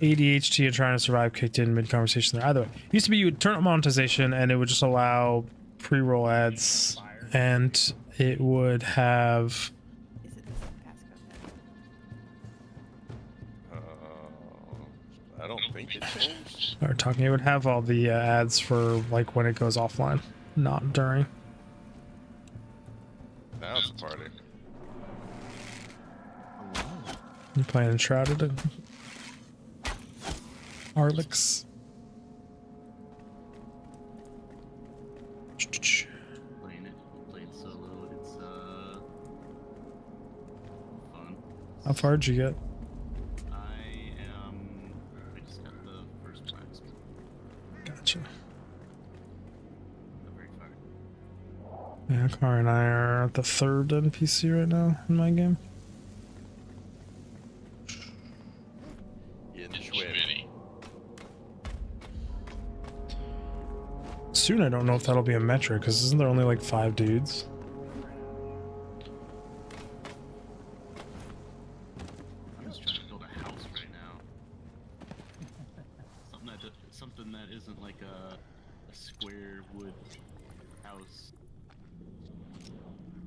ADHD and trying to survive kicked in mid-conversation there. Either way, it used to be you would turn on monetization and it would just allow pre-roll ads, and it would have... Is it the same passcode? I don't think it changed. Or talking, it would have all the ads for like when it goes offline, not during. Now it's a party. You playing Enshrouded? Arlix. Playing it, played solo, it's fun. How far did you get? I just got the first prize. Gotcha. Not very far. Yeah, Car and I are at the third NPC right now in my game. Enshrouded. Soon I don't know if that'll be a metric, because isn't there only like 5 dudes? something that isn't like a square wood house.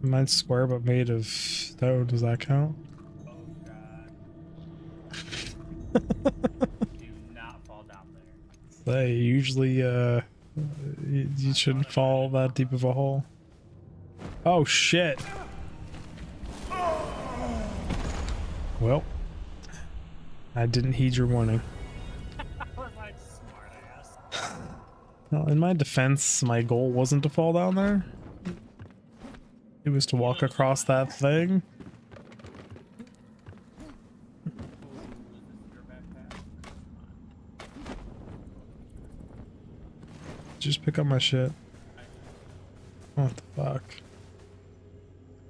Mine's square but made of stone. Does that count? Oh god. Do not fall down there. They usually, you shouldn't fall that deep of a hole. Oh shit! Well, I didn't heed your warning. I was like, smart ass. Well, in my defense, my goal wasn't to fall down there. It was to walk across that thing. Your backpack. Just pick up my shit. What the fuck?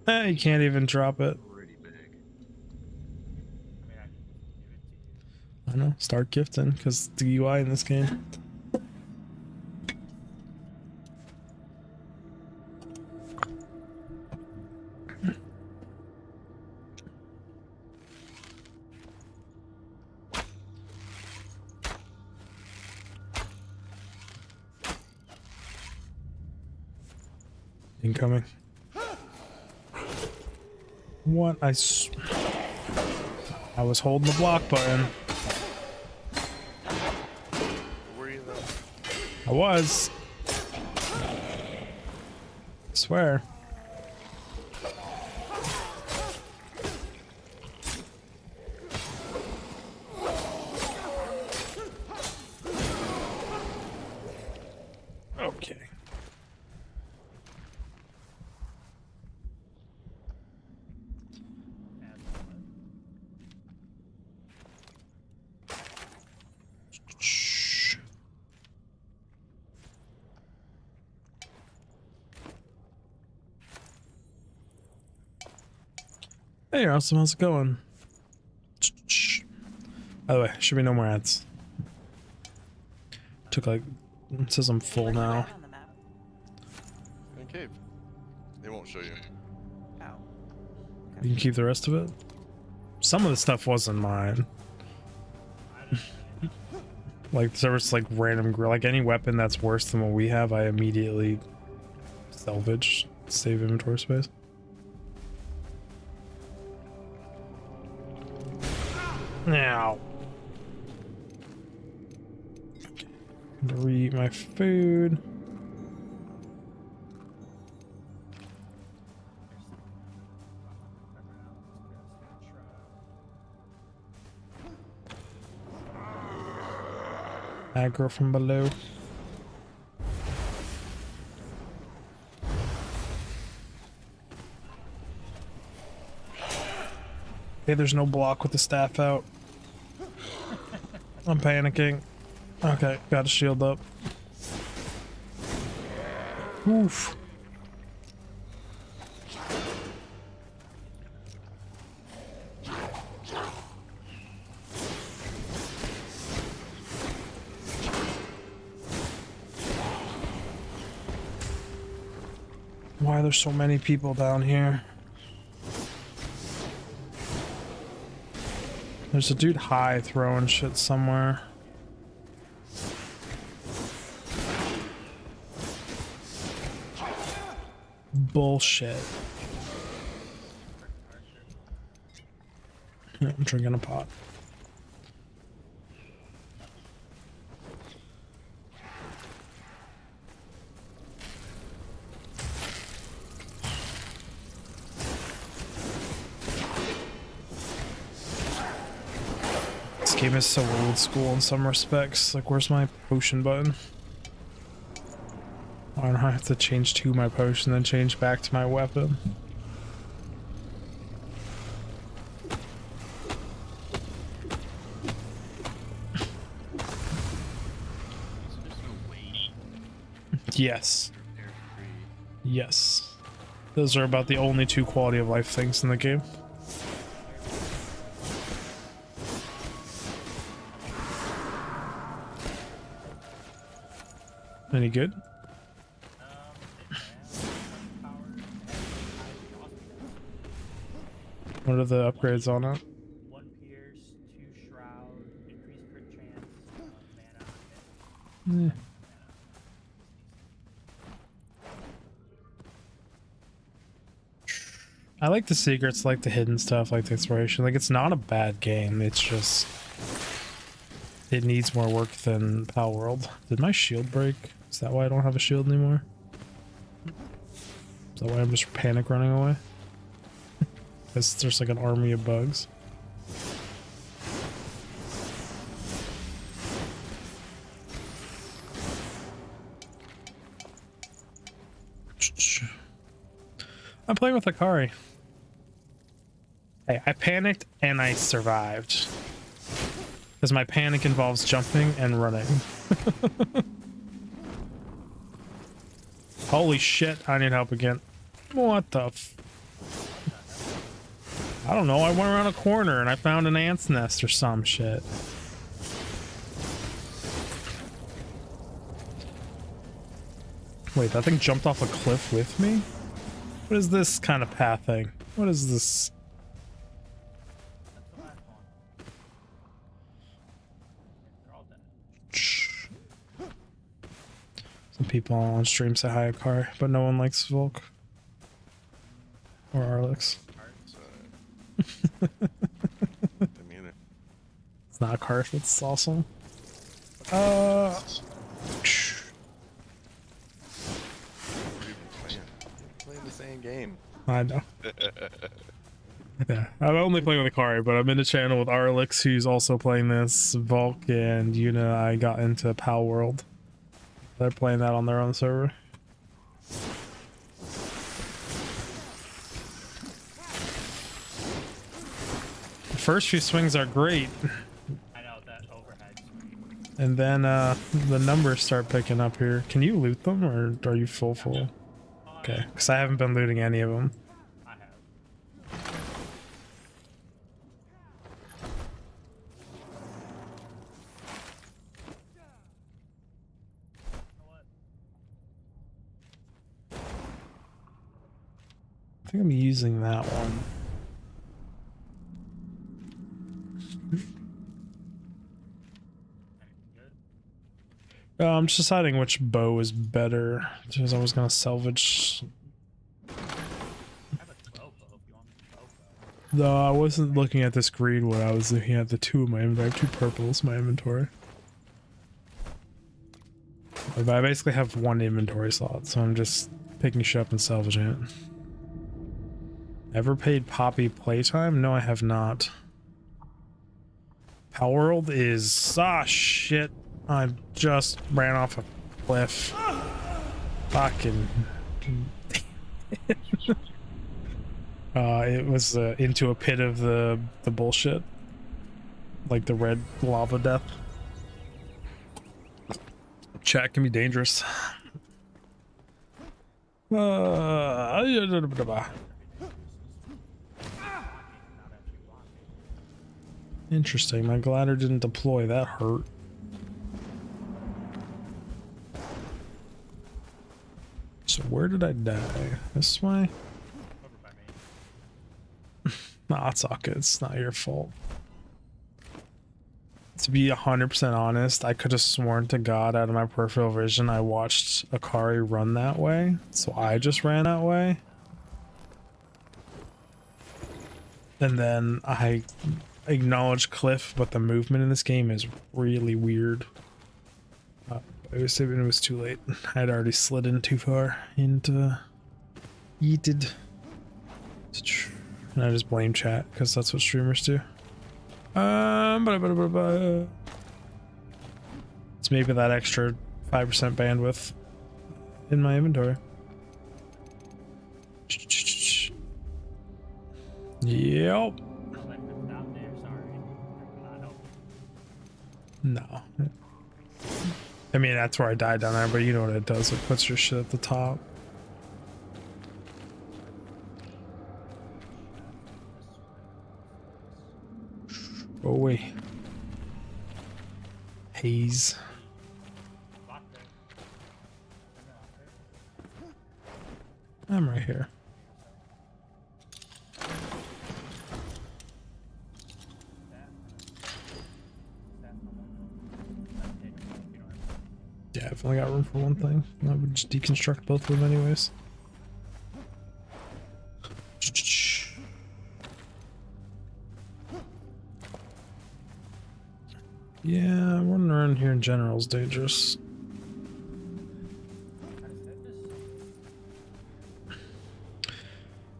Eh, you can't even drop it. Pretty big. I mean, I can give it to you. I know. Start gifting, because the UI in this game. Incoming. What? I was holding the block button. Where are you though? I was. I swear. Okay. Shh. Hey, awesome. How's it going? Shh. By the way, should be no more ads. Took like, it says I'm full Where's the now. map on the map? In cave. They won't show you. Oh. You can keep the rest of it. Some of the stuff wasn't mine. Like there was like random, like any weapon that's worse than what we have, I immediately salvage, save inventory space. Now, I'm gonna re-eat my food. Aggro from below. Hey, there's no block with the staff out. I'm panicking. Okay, got a shield up. Oof. Why are there so many people down here? There's a dude high throwing shit somewhere. Bullshit. Yeah, I'm drinking a pot. This game is so old school in some respects. Like, where's my potion button? Why don't I have to change to my potion, then change back to my weapon? There's no weight. Yes. They're free. Yes. Those are about the only two quality of life things in the game. Any good? What are the upgrades on it? 1 pierce, 2 shroud, increased crit chance, mana on Eh. I like the secrets, like the hidden stuff, like the exploration. Like, it's not a bad game. It's just it needs more work than Pal World. Did my shield break? Is that why I don't have a shield anymore? Is that why I'm just panic running away? Because there's like an army of bugs. I'm playing with Akari. Hey, I panicked and I survived. Because my panic involves jumping and running. Holy shit, I need help again. What the f... I don't know, I went around a corner and I found an ant's nest or some shit. Wait, that thing jumped off a cliff with me? What is this kind of pathing? What is this? That's the last one. They're all dead. Some people on stream say hi Akari, but no one likes Volk. Or Arlix. Demeanor. It's not Karth, it's awesome. We're even playing the same game. I know. Yeah, I'm only playing with Akari, but I'm in the channel with Arlix, who's also playing this. Volk and Yuna, I got into Pal World. They're playing that on their own server. The first few swings are great, I know that overhead swing. and then the numbers start picking up here. Can you loot them, or are you full? Okay, because I haven't been looting any of them. I have. You know what? I think I'm using that one. Anything good? I'm just deciding which bow is better, because I was gonna salvage. I have a 12 bow if you want me to 12 bow. No, I wasn't looking at this green one. I was looking at the two in my inventory. I have two purples in my inventory. But I basically have one inventory slot, so I'm just picking shit up and salvaging it. Ever paid Poppy playtime? No, I have not. Pal World is... ah, shit. I just ran off a cliff. Fucking... it was into a pit of the bullshit. Like the red lava death. Chat can be dangerous. Interesting, my glider didn't deploy, that hurt. So where did I die? This way? Over by me. Nah, it's all good, it's not your fault. To be 100% honest, I could have sworn to God out of my peripheral vision I watched Akari run that way, so I just ran that way. And then I acknowledged Cliff, but the movement in this game is really weird. It was too late. I had already slid in too far into yeeted. And I just blame chat because that's what streamers do. It's maybe that extra 5% bandwidth in my inventory. Yep. I was like, stop there, sorry. I cannot help you. No. I mean, that's where I died down there, but you know what it does. It puts your shit at the top. Go away. Haze. Lock there. Turn it off there. I'm right here. Yeah, I've only got room for one thing. I would just deconstruct both of them anyways. Yeah, running around here in general is dangerous.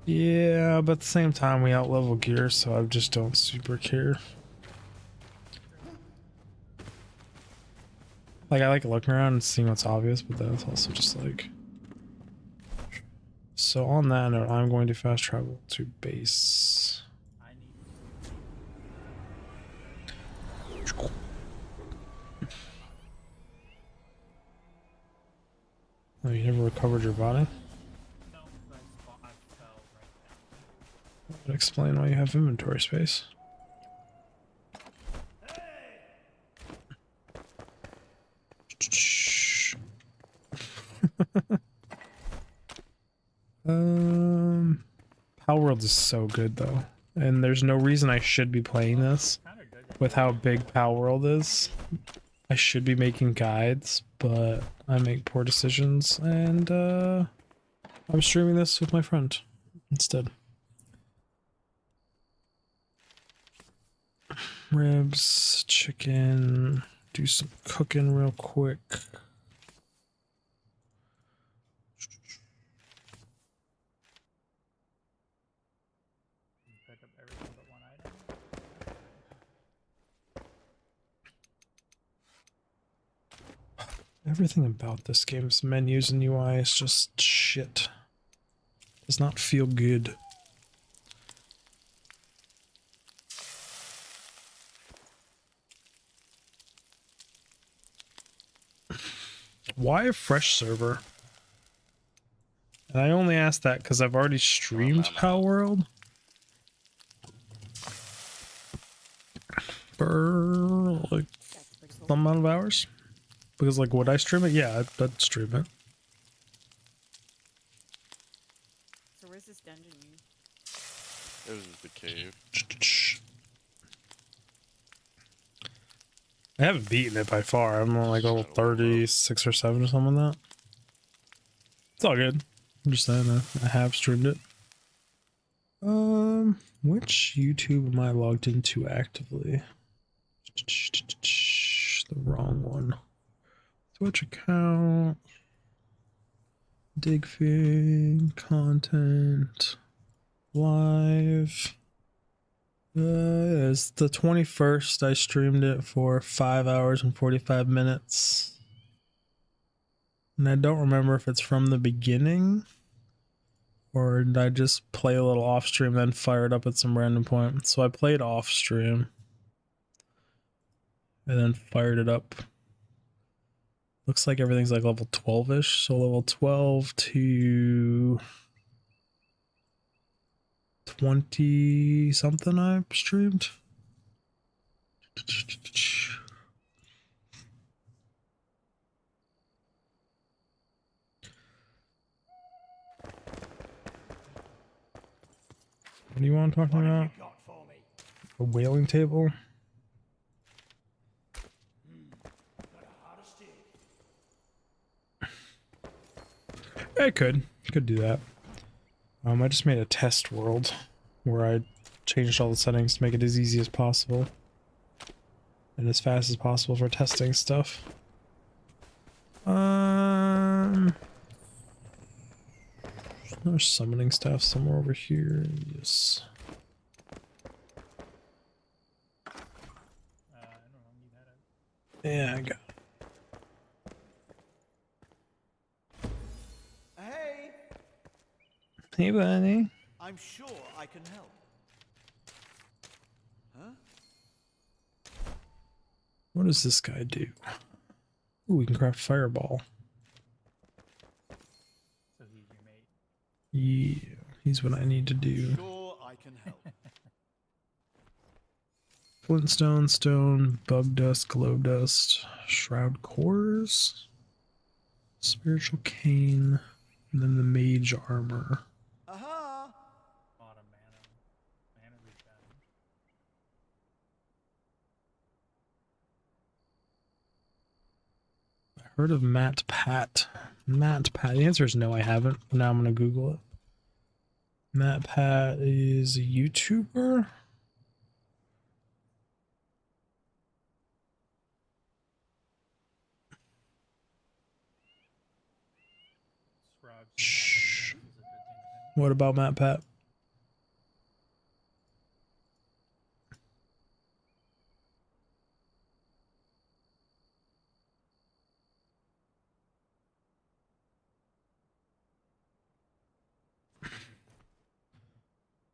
Yeah, but at the same time we outlevel gear, so I just don't super care. Like, I like looking around and seeing what's obvious, but that's also just like... So on that note, I'm going to fast travel to base. I need Oh, you never recovered your body? no, but I fell right down. That would explain why you have inventory space. Power World is so good though, and there's no reason I should be playing this Kinda good. with how big Power World is. I should be making guides, but I make poor decisions, and I'm streaming this with my friend instead. Ribs, chicken, do some cooking real quick. You pick up everything but one item. Everything about this game's menus and UI is just shit. Does not feel good. Why a fresh server? And I only asked that because I've already streamed Power World for like That's pretty cool. some amount of hours. Because like, would I stream it? Yeah, I'd stream it. So where's this dungeon you? It was the cave. I haven't beaten it by far. I'm on like level 36 or 7 or something like that. It's all good. I'm just saying I have streamed it. Which YouTube am I logged into actively? The wrong one. Twitch account. Digfig. Content. Live. It's the 21st. I streamed it for 5 hours and 45 minutes. And I don't remember if it's from the beginning or did I just play a little off stream then fire it up at some random point. So I played off stream and then fired it up. Looks like everything's like level 12-ish. So level 12 to 20 something I streamed. What do you want to talk about? A whaling table? I could do that. I just made a test world where I changed all the settings to make it as easy as possible and as fast as possible for testing stuff. There's summoning stuff somewhere over here. Yes. I don't know. Need that. Yeah, I got it. Hey, Hey, buddy. I'm sure I can help. Huh? What does this guy do? Ooh, we can craft fireball. So he's your mate. Yeah, he's what I need to do. Sure I can help. Flintstone, stone, bug dust, glow dust, shroud cores, spiritual cane, and then the mage armor. Aha! A lot of mana. Mana regen. Heard of Matt Pat? Matt Pat. The answer is no, I haven't. Now I'm gonna Google it. Matt Pat is a YouTuber. Shh. What about Matt Pat?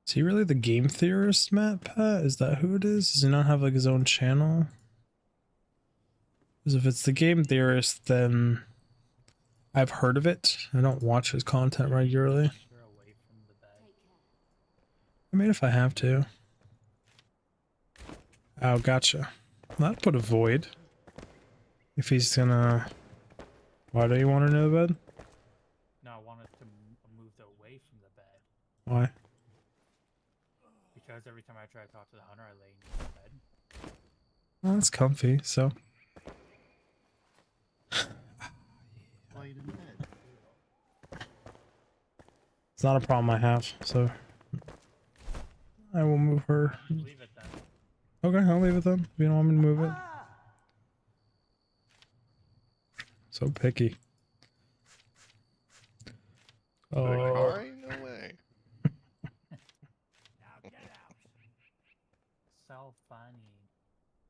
Is he really the game theorist, Matt Pat? Is that who it is? Does he not have like his own channel? Because if it's the game theorist, then I've heard of it. I don't watch his content regularly. You're away from the bed. I mean, if I have to. Oh, gotcha. That'd put a void. If he's gonna... Why do you want to know the bed? No, I wanted to move away from the bed. Why? Because every time I try to talk to the hunter, I lay in the bed. Well, it's comfy, so... Why you in bed? It's not a problem I have, so... I will move her. Leave it then. Okay, I'll leave it then. If you don't want me to move it. So picky. Like, Oh, alright, no way. So funny.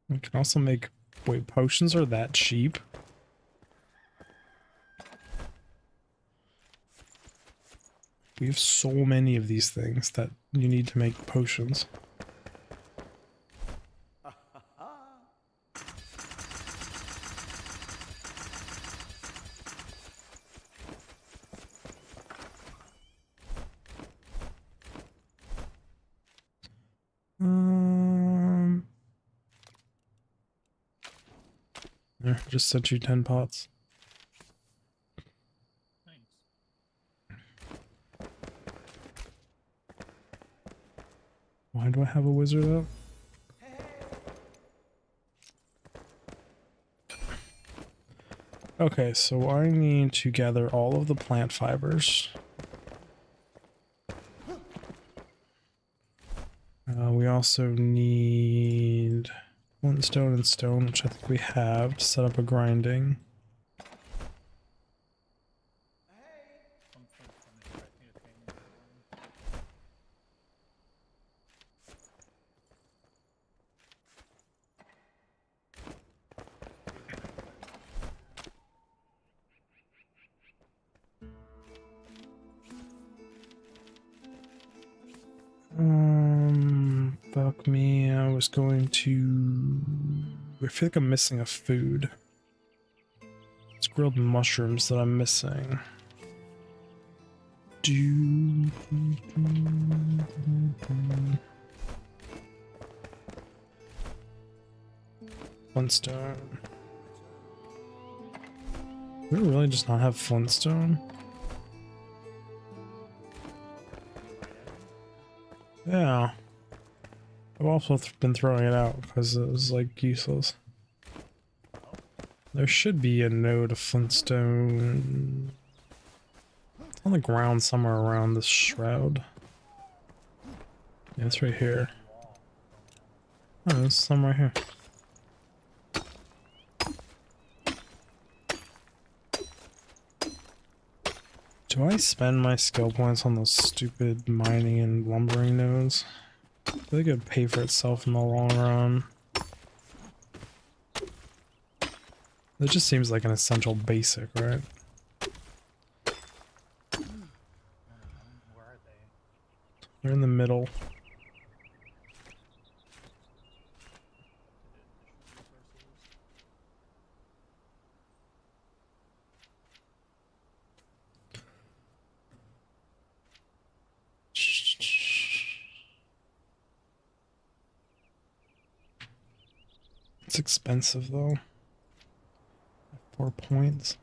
we can also make... Wait, potions are that cheap? We have so many of these things that you need to make potions. There, just sent you 10 pots. Thanks. Why do I have a wizard out? Okay, so I need to gather all of the plant fibers. We also need flintstone and stone, which I think we have, to set up a grinding. Something from I think it's getting into one. Fuck me, I was going to... I feel like I'm missing a food. It's grilled mushrooms that I'm missing. Flintstone. Do we really just not have flintstone? Yeah. I've also been throwing it out because it was like useless. There should be a node of flintstone on the ground somewhere around this shroud. Yeah, it's right here. Oh, it's somewhere here. Do I spend my skill points on those stupid mining and lumbering nodes? I think it'd pay for itself in the long run. It just seems like an essential basic, right? Where are they? They're in the middle. It's expensive though. 4 points.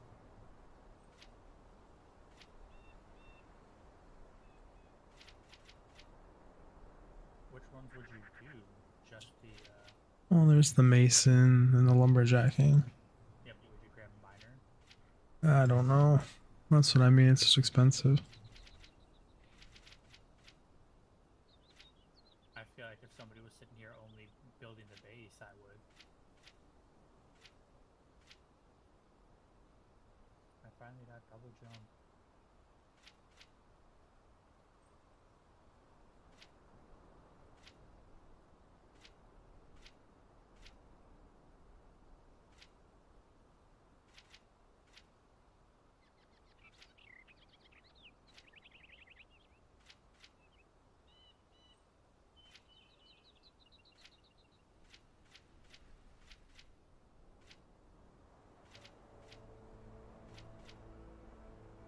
Which ones would you do? Just the, Oh, there's the mason and the lumberjacking. yep, would you grab miner? I don't know. That's what I mean. It's just expensive. I feel like if somebody was sitting here only building the base, I would. I finally got double jump.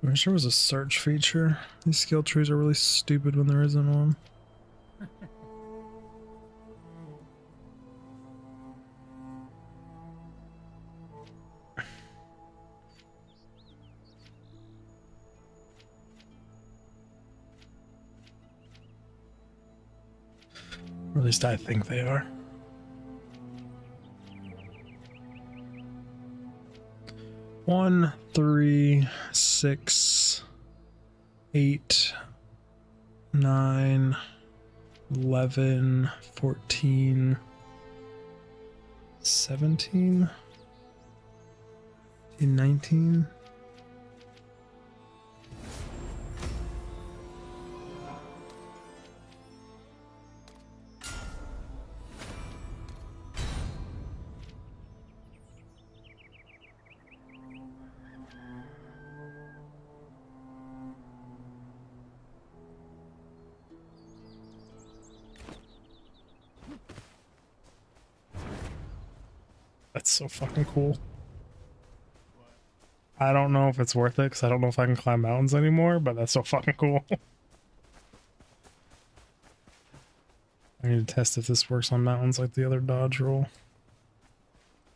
I wish there was a search feature. These skill trees are really stupid when there isn't one. Or at least I think they are. One, 3, 6, 8, 9, 11, 14, 17, 19. That's so fucking cool. I don't know if it's worth it because I don't know if I can climb mountains anymore, but that's so fucking cool. I need to test if this works on mountains like the other dodge roll.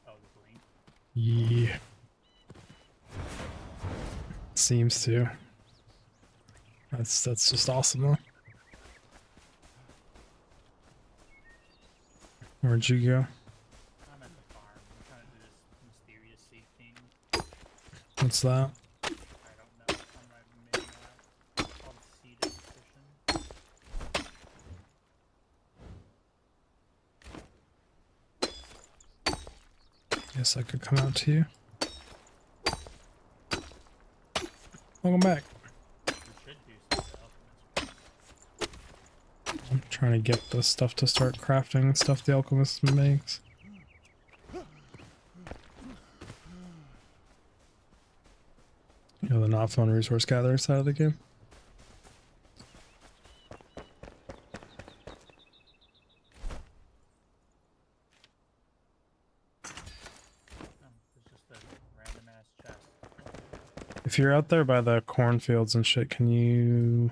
Oh, the blink. Yeah. Seems to. That's just awesome though. Where'd you go? I'm at the farm. I'm trying to do this mysterious seed thing. What's that? I don't know. I'm not even making that. It's called seed acquisition. Guess I could come out to you. Welcome back. We should do some of the alchemist. I'm trying to get the stuff to start crafting stuff the alchemist makes. You know, the not fun resource gatherer side of the game. It's just a random ass chest. If you're out there by the cornfields and shit, can you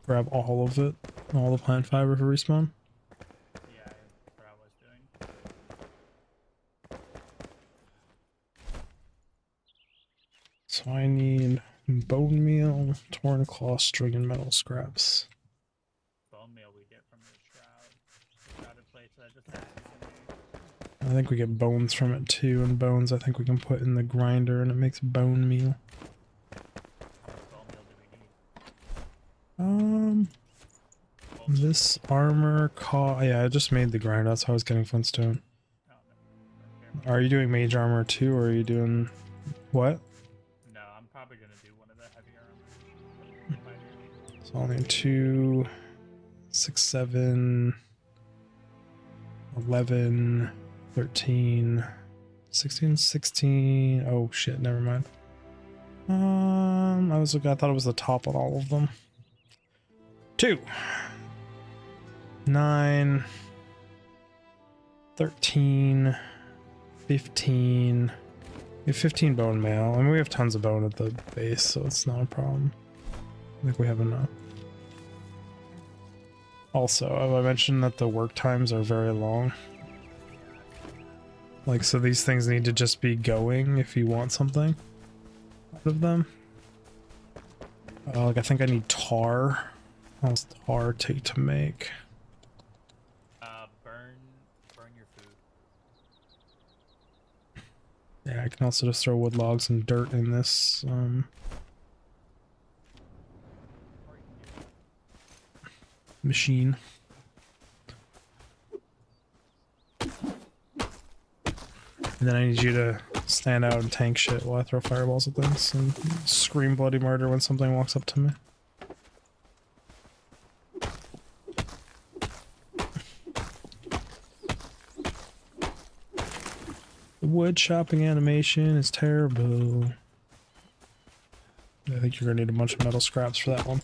grab all of it? All the plant fiber for respawn? Yeah, that's what I was doing. So I need bone meal, torn cloth, string, and metal scraps. Bone meal we get from the shroud. The shrouded plates that I just added to me. I think we get bones from it too, and bones I think we can put in the grinder and it makes bone meal. How much bone meal do we need? This armor yeah, I just made the grinder, that's how I was getting flintstone. Oh, no. Are you doing mage armor too, or are you doing what? No, I'm probably gonna do one of the heavier armor. So I'll need 2, 6, 7, 11, 13, 16, 16. Oh shit, never mind. I thought it was the top on all of them. 2, 9, 13, 15. We have 15 bone mail. I mean, we have tons of bone at the base, so it's not a problem. I think we have enough. Also, have I mentioned that the work times are very long? Like, so these things need to just be going if you want something out of them. Like, I think I need tar. How does tar take to make? Burn your food. Yeah, I can also just throw wood logs and dirt in this. Or you can do Machine. And then I need you to stand out and tank shit while I throw fireballs at things and scream bloody murder when something walks up to me. The wood chopping animation is terrible. I think you're gonna need a bunch of metal scraps for that one.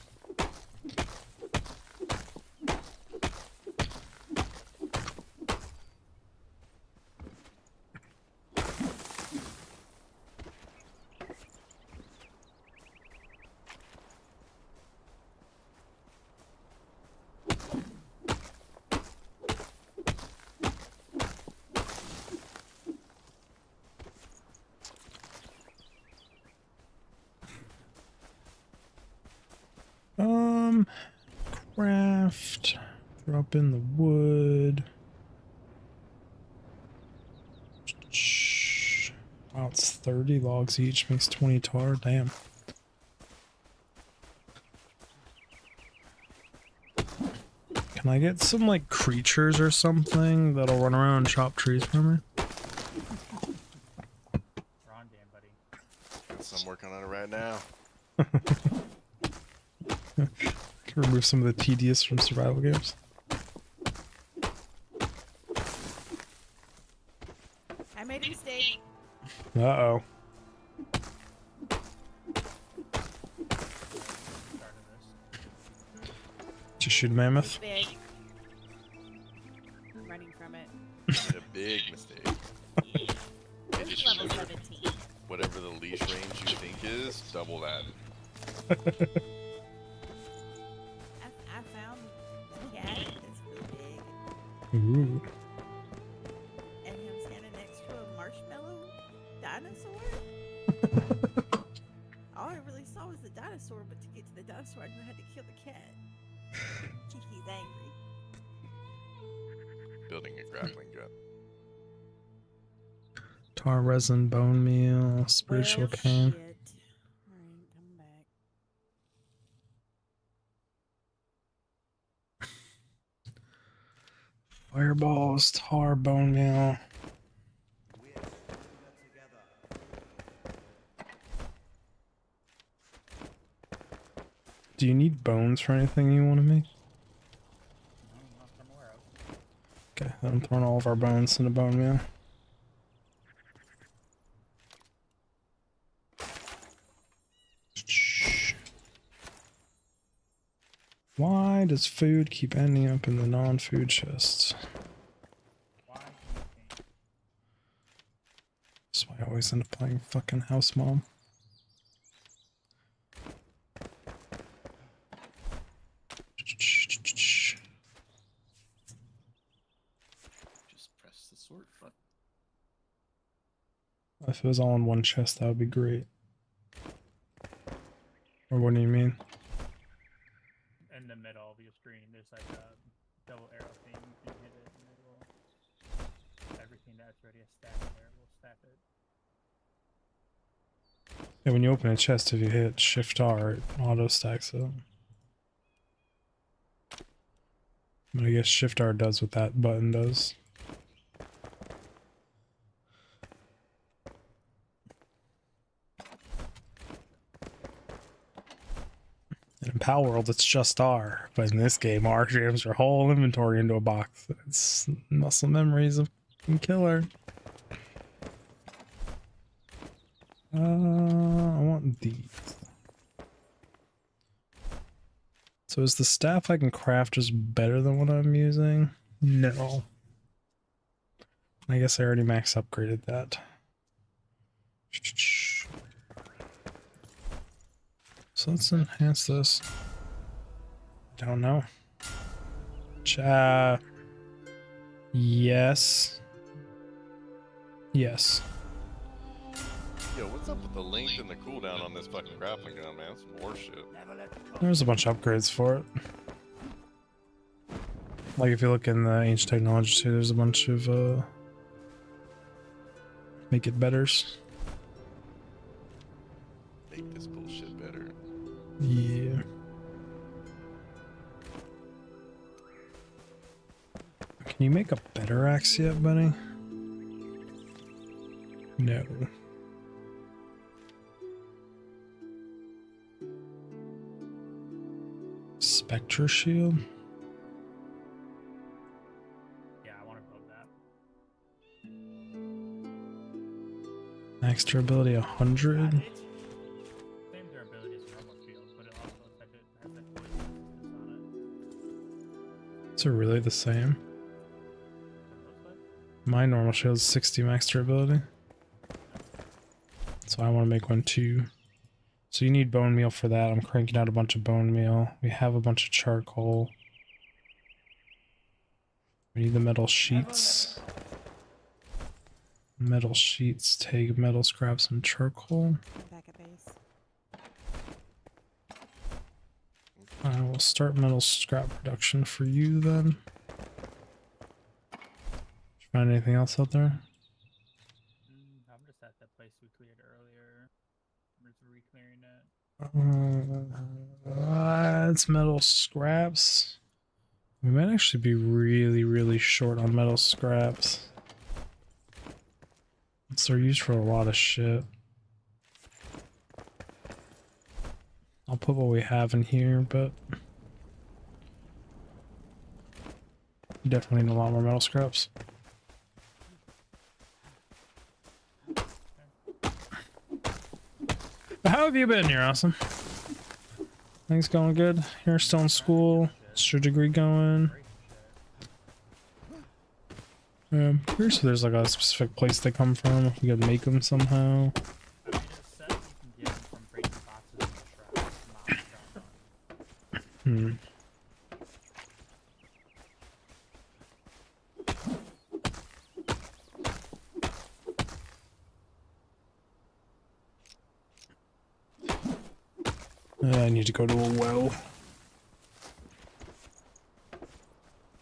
Craft. Drop in the wood. Wow, it's 30 logs each, makes 20 tar. Damn. Can I get some, like, creatures or something that'll run around and chop trees for me? Ron Dan, buddy. So I'm working on it right now. Can remove some of the tedious from survival games. I made a mistake. Uh-oh. Started this. Did you shoot a mammoth? It's big. I'm running from it. Made a big mistake. This just is level remember, 17. whatever the leash range you think is, double that. I found a cat that's really big, Ooh. and him standing next to a marshmallow dinosaur. All I really saw was the dinosaur, but to get to the dinosaur, I knew I had to kill the cat. Kiki's angry. Building a grappling gun. Tar resin, bone meal, spiritual Well, cane. shit. Alright, come back. Fireballs, tar, bone meal. We're stronger together. Do you need bones for anything you want to make? No, not that I'm aware of. Okay, then I'm throwing all of our bones into bone meal. Why does food keep ending up in the non-food chests? Why can you change? That's why I always end up playing fucking house mom. Just press the sort button. If it was all in one chest, that would be great. Or what do you mean? In the middle of your screen, there's like a double arrow thing. You can hit it, and it will. Everything that's already a stack there will stack it. Yeah, when you open a chest, if you hit Shift R, it auto stacks it. But I guess Shift R does what that button does. In Pal World, it's just R, but in this game, R jams your whole inventory into a box. It's muscle memories of killer. I want these. So is the staff I can craft just better than what I'm using? No. I guess I already max upgraded that. So let's enhance this. Don't know. Yes. Yes. Yo, what's up with the length and the cooldown on this fucking grappling gun, man? Some more shit. There's a bunch of upgrades for it. Like if you look in the ancient technology too, there's a bunch of Make it better. Make this bullshit better. Yeah. Can you make a better axe yet, buddy? No. Spectre shield? Yeah, I want to build that. Max durability 100? Same durability as a normal shield, but it also looks like it has that poison resistance on it. Is it really the same? What it looks like. My normal shield is 60 max durability. So I want to make one too. So you need bone meal for that. I'm cranking out a bunch of bone meal. We have a bunch of charcoal. We need the metal sheets. Metal sheets, take metal scraps and charcoal. Back at base. I will start metal scrap production for you then. Did you find anything else out there? I'm just at that place we cleared earlier. I'm just re-clearing it. It's metal scraps. We might actually be really, really short on metal scraps. They're used for a lot of shit. I'll put what we have in here, but definitely need a lot more metal scraps. How have you been here, Awesome? Things going good? You're still in school? What's your degree going? Curious if there's like a specific place they come from, if we could make them somehow. I mean, it says you can get them from breaking boxes in the shroud. Not shroud. I need to go to a well.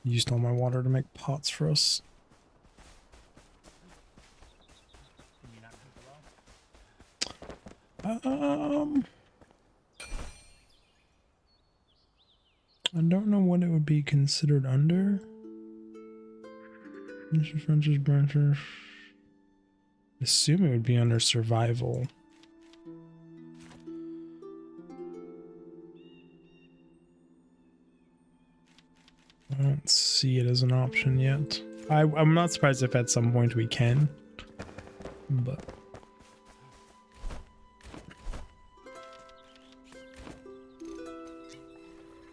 Used all my water to make pots for us. Can you not make the well? I don't know what it would be considered under. French's branches. Assume it would be under survival. I don't see it as an option yet. I'm not surprised if at some point we can, but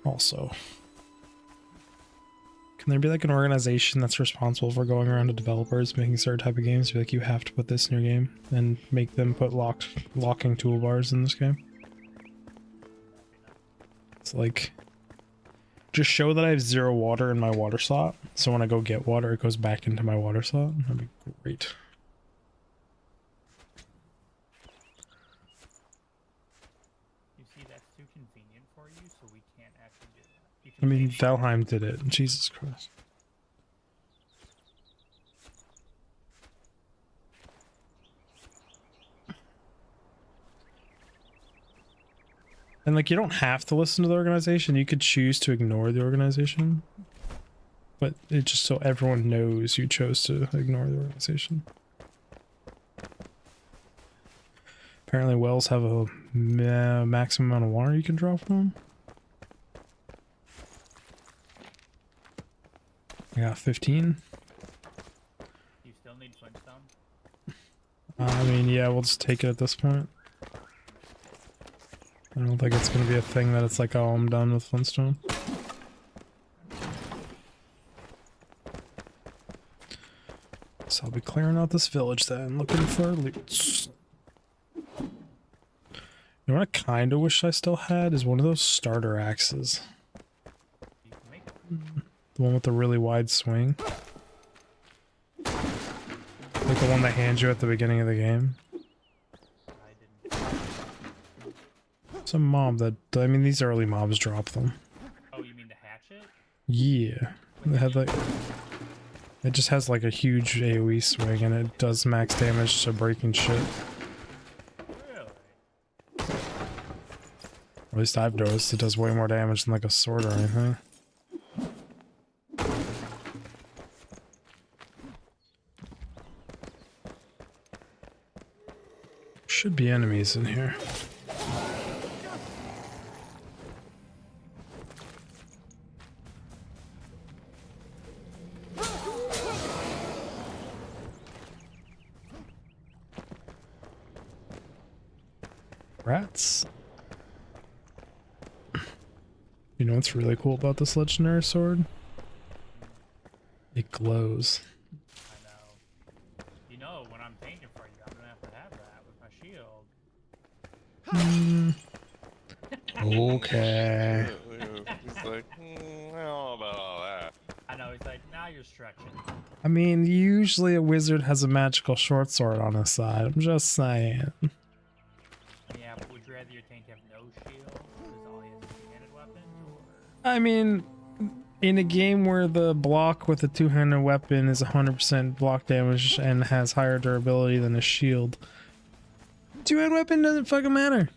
also, can there be like an organization that's responsible for going around to developers making certain type of games? Be like, you have to put this in your game and make them put locking toolbars in this game. It's like, just show that I have 0 water in my water slot, so when I go get water, it goes back into my water slot. That'd be great. You see, that's too convenient for you, so we can't actually do that. You I can mean, make- Valheim did it. Jesus Christ. And like, you don't have to listen to the organization. You could choose to ignore the organization. But it just so everyone knows you chose to ignore the organization. Apparently wells have a maximum amount of water you can draw from. I got 15. You still need flintstone? I mean, yeah, we'll just take it at this point. I don't think it's going to be a thing that it's like, oh, I'm done with Flintstone. So I'll be clearing out this village then, looking for loot. You know what I kind of wish I still had is one of those starter axes. You can make one. The one with the really wide swing. Like the one they hand you at the beginning of the game. I didn't. Some mob that, I mean, these early mobs drop them. Oh, you mean the hatchet? Yeah. They had like, It just has like a huge AoE swing and it does max damage to breaking shit. Really? At least I've noticed it does way more damage than like a sword or anything. Should be enemies in here. Rats. You know what's really cool about this legendary sword? It glows. I know. You know, when I'm painting for you, I'm gonna have to have that with my shield. Okay. He's like, I don't know about all that. I know, he's like, now you're stretching. I mean, usually a wizard has a magical short sword on his side. I'm just saying. Yeah, but would you rather your tank have no shield because all he has is two-handed weapons, or... I mean, in a game where the block with a two-handed weapon is 100% block damage and has higher durability than a shield, two-handed weapon doesn't fucking matter.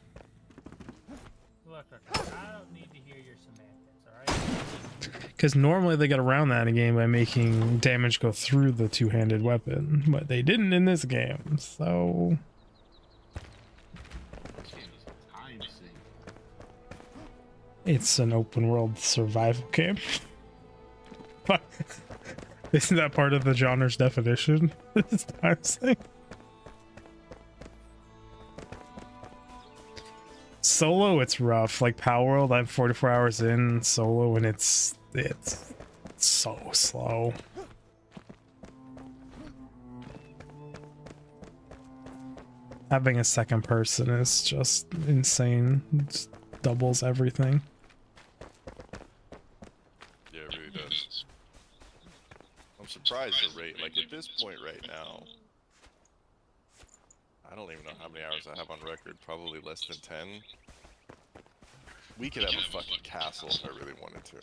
Look, I don't need to hear your semantics, alright? Because normally they get around that in a game by making damage go through the two-handed weapon, but they didn't in this game, so... This game is a time sink. It's an open world survival game. But isn't that part of the genre's definition? This time thing. Solo, it's rough. Like Power World, I'm 44 hours in solo, and it's so slow. Having a second person is just insane. It just doubles everything. Yeah, it really does. I'm surprised the rate. Like at this point right now, I don't even know how many hours I have on record. Probably less than 10. We could have a fucking castle if I really wanted to.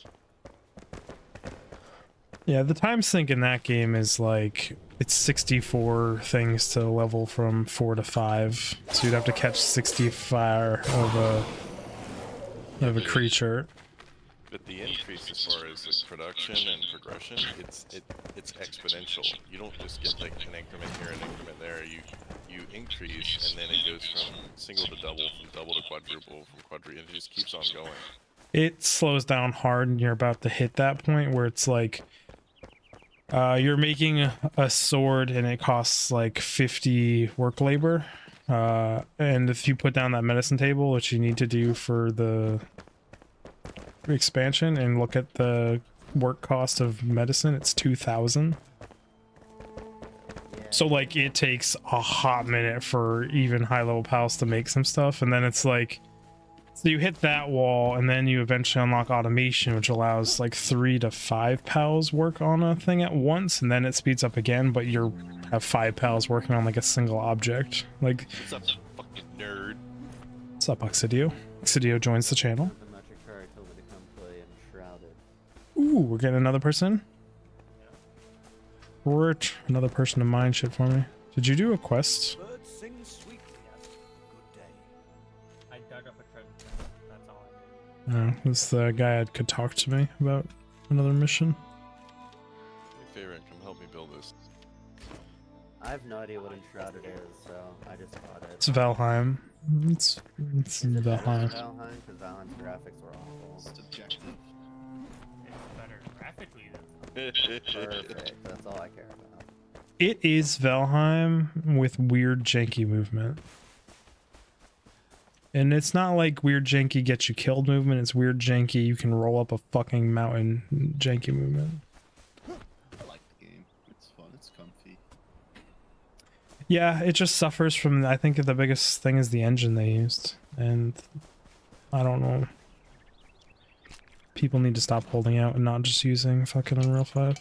Yeah, the time sink in that game is like, it's 64 things to level from 4 to 5. So you'd have to catch 65 of a creature. But the increase as far as like production and progression, it's exponential. You don't just get like an increment here, an increment there. You increase, and then it goes from single to double, from double to quadruple, from quadruple, and it just keeps on going. It slows down hard, and you're about to hit that point where it's like, you're making a sword, and it costs like 50 work labor. And if you put down that medicine table, which you need to do for the expansion, and look at the work cost of medicine, it's 2,000. So like it takes a hot minute for even high level pals to make some stuff, and then it's like, so you hit that wall, and then you eventually unlock automation, which allows like 3 to 5 pals work on a thing at once, and then it speeds up again, but you have 5 pals working on like a single object. Like, What's up, fucking nerd? what's up, Oxidio? Oxidio joins the channel. The magic card told me to come play Enshrouded. Ooh, we're getting another person. Rich, another person to mine shit for me. Did you do a quest? Birds sing sweetly at good day. I dug up a treasure chest, that's all I did. No, this the guy that could talk to me about another mission. Do me a favor and come help me build this. I have no idea what Enshrouded is, so I just bought it. It's Valheim. It's Is it better than Valheim. Valheim? Because Valheim's graphics were awful. Subjective. It's better graphically than... Perfect. That's all I care about. It is Valheim with weird janky movement. And it's not like weird janky gets you killed movement, it's weird janky you can roll up a fucking mountain janky movement. I like the game. It's fun. It's comfy. Yeah, it just suffers from, I think the biggest thing is the engine they used. And I don't know. People need to stop holding out and not just using fucking Unreal 5.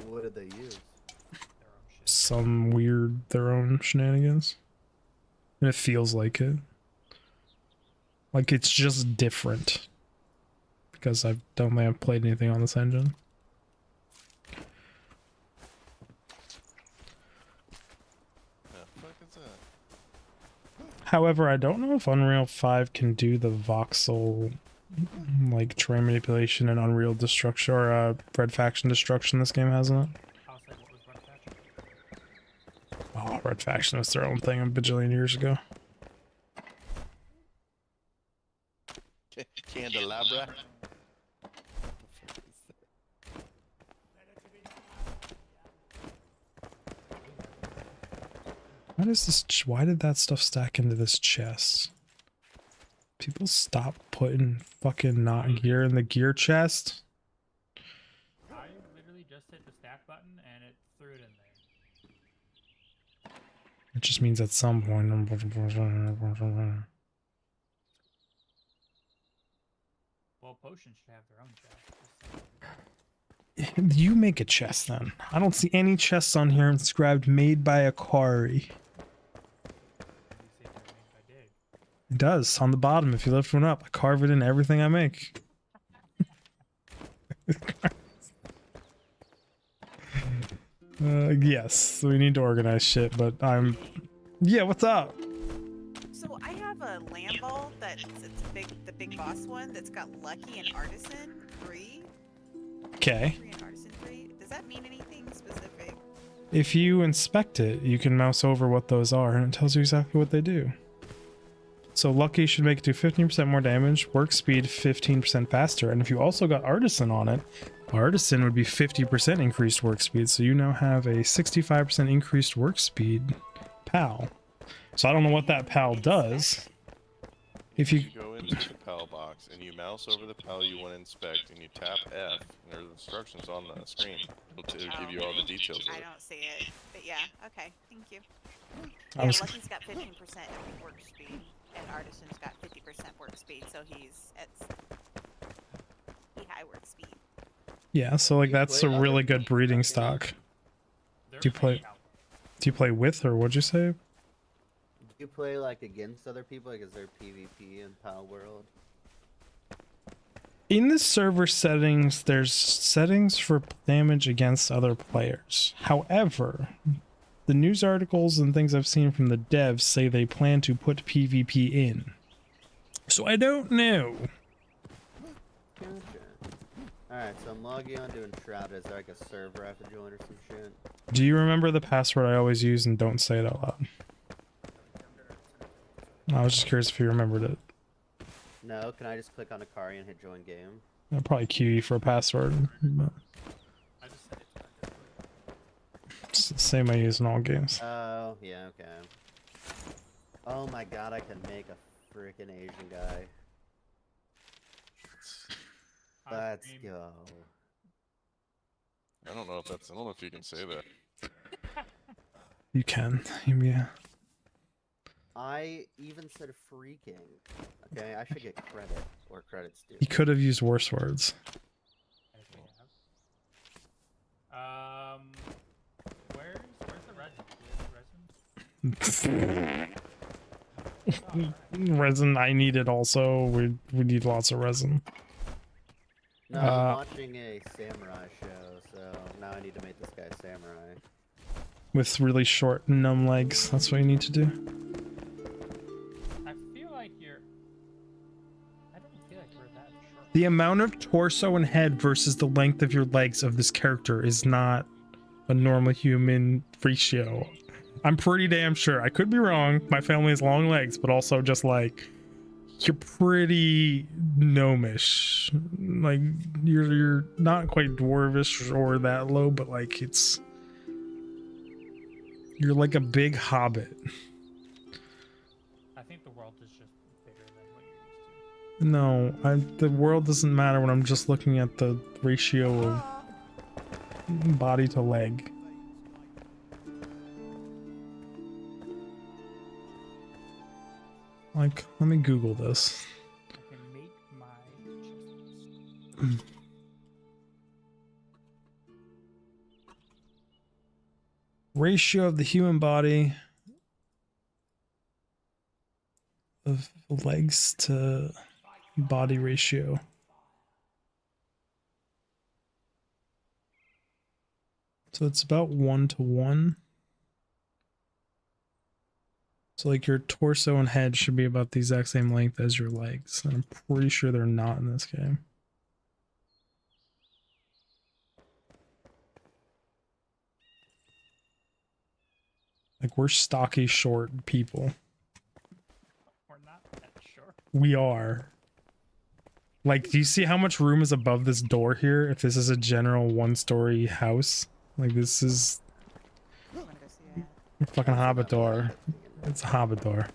What did they use? Some weird, their own shenanigans. And it feels like it. Like it's just different. because I don't think I've played anything on this engine. The fuck is that? However, I don't know if Unreal 5 can do the voxel like terrain manipulation and Unreal destruction or Red Faction destruction this game has in it. I'll say what was Red Faction. Oh, Red Faction was their own thing a bajillion years ago. Candelabra. Why does this? Why did that stuff stack into this chest? People stop putting fucking not gear in the gear chest. I literally just hit the stack button and it threw it in there. It just means at some point. Well, potions should have their own chest. You make a chest then. I don't see any chests on here inscribed made by Akari. It does on the bottom. If you lift one up, I carve it in everything I make. Yes, so we need to organize shit, but I'm. Yeah, what's up? So I have a land ball that's the big boss one that's got Lucky and Artisan 3. Okay. 3 and Artisan 3. Does that mean anything specific? If you inspect it, you can mouse over what those are, and it tells you exactly what they do. So Lucky should make it do 15% more damage, work speed 15% faster, and if you also got Artisan on it, Artisan would be 50% increased work speed, so you now have a 65% increased work speed PAL. So I don't know what that PAL does. If you go into the PAL box and you mouse over the PAL you want to inspect and you tap F, and there's instructions on the screen. It'll give you all the details of I it. don't see it, but yeah, okay, thank you. I Yeah, was- Lucky's got 15% work speed, and Artisan's got 50% work speed, so he's at high work speed. Yeah, so like that's a really good breeding stock. They're Do you play- fake out. Do you play with or what'd you say? Do you play like against other people? Like, is there PvP in PAL World? In the server settings, there's settings for damage against other players. However, the news articles and things I've seen from the devs say they plan to put PvP in. So I don't know. Gotcha. Alright, so I'm logging on to Enshrouded. Is there like a server I have to join or some shit? Do you remember the password I always use and don't say it out loud? I was just curious if you remembered it. No, can I just click on Akari and hit join game? I'll probably cue you for a password. But I just said it. it's the same I use in all games. Oh, yeah, okay. Oh my god, I can make a freaking Asian guy. Let's go. I don't know if that's. I don't know if you can say that. You can. Yeah. I even said freaking. Okay, I should get credit or credit's due. You could have used worse words. Where's the resin? Resin, I need it also. We need lots of resin. No, I'm watching a samurai show, so now I need to make this guy samurai. With really short, numb legs. That's what you need to do. I feel like you're. I don't feel like we're that short. The amount of torso and head versus the length of your legs of this character is not a normal human ratio. I'm pretty damn sure. I could be wrong. My family has long legs, but also just like you're pretty gnomish. Like you're not quite dwarvish or that low, but like you're like a big hobbit. I think the world is just bigger than what you're used to. No, the world doesn't matter when I'm just looking at the ratio of body to leg. Like, let me Google this. I can make my chest. Ratio of the human body of legs to body ratio. So it's about 1 to 1. So like your torso and head should be about the exact same length as your legs. And I'm pretty sure they're not in this game. Like we're stocky, short people. We're not that sure. We are. Like, do you see how much room is above this door here? If this is a general one-story house, like this is I'm gonna go see a fucking hobbit door. It's a hobbit door.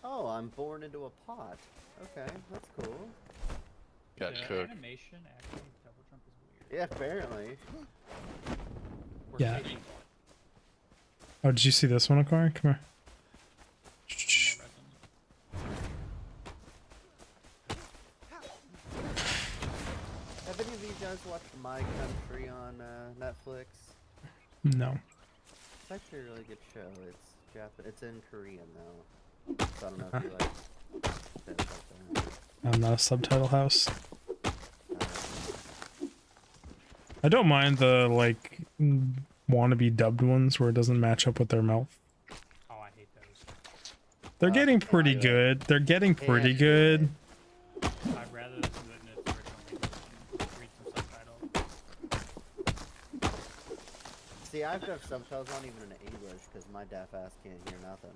Oh, I'm born into a pot. Okay, that's cool. Got The cooked. animation actually double jump is weird. Yeah, apparently. We're Yeah. saving Oh, did you see this one, Akari? Come here. more resin. Have any of you guys watched My Country on Netflix? No. It's actually a really good show. It's Japanese. It's in Korean though. So I don't know if you like things like that. I'm not a subtitle house. I don't mind the, like, wannabe dubbed ones where it doesn't match up with their mouth. Oh, I hate those. They're getting pretty yeah. good. They're getting pretty Yeah. good. I'd rather listen to it in its original English than read some subtitles. See, I have to have subtitles on even in English because my deaf ass can't hear nothing.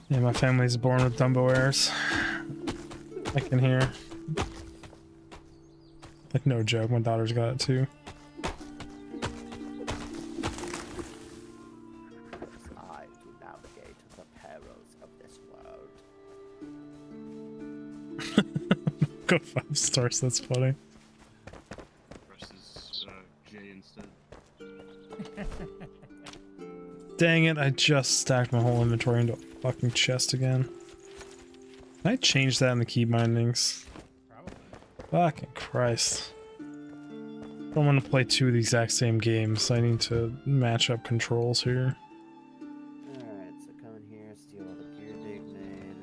Yeah, my family's born with Dumbo ears. I can hear. Like, no joke, my daughter's got it too. I to navigate the perils of this world. Go 5 stars, that's funny. Versus Jay instead. Dang it, I just stacked my whole inventory into a fucking chest again. Can I change that in the key bindings? Probably. Fucking Christ. I don't want to play 2 of the exact same games. I need to match up controls here. Alright, so come in here, steal all the gear Dig made.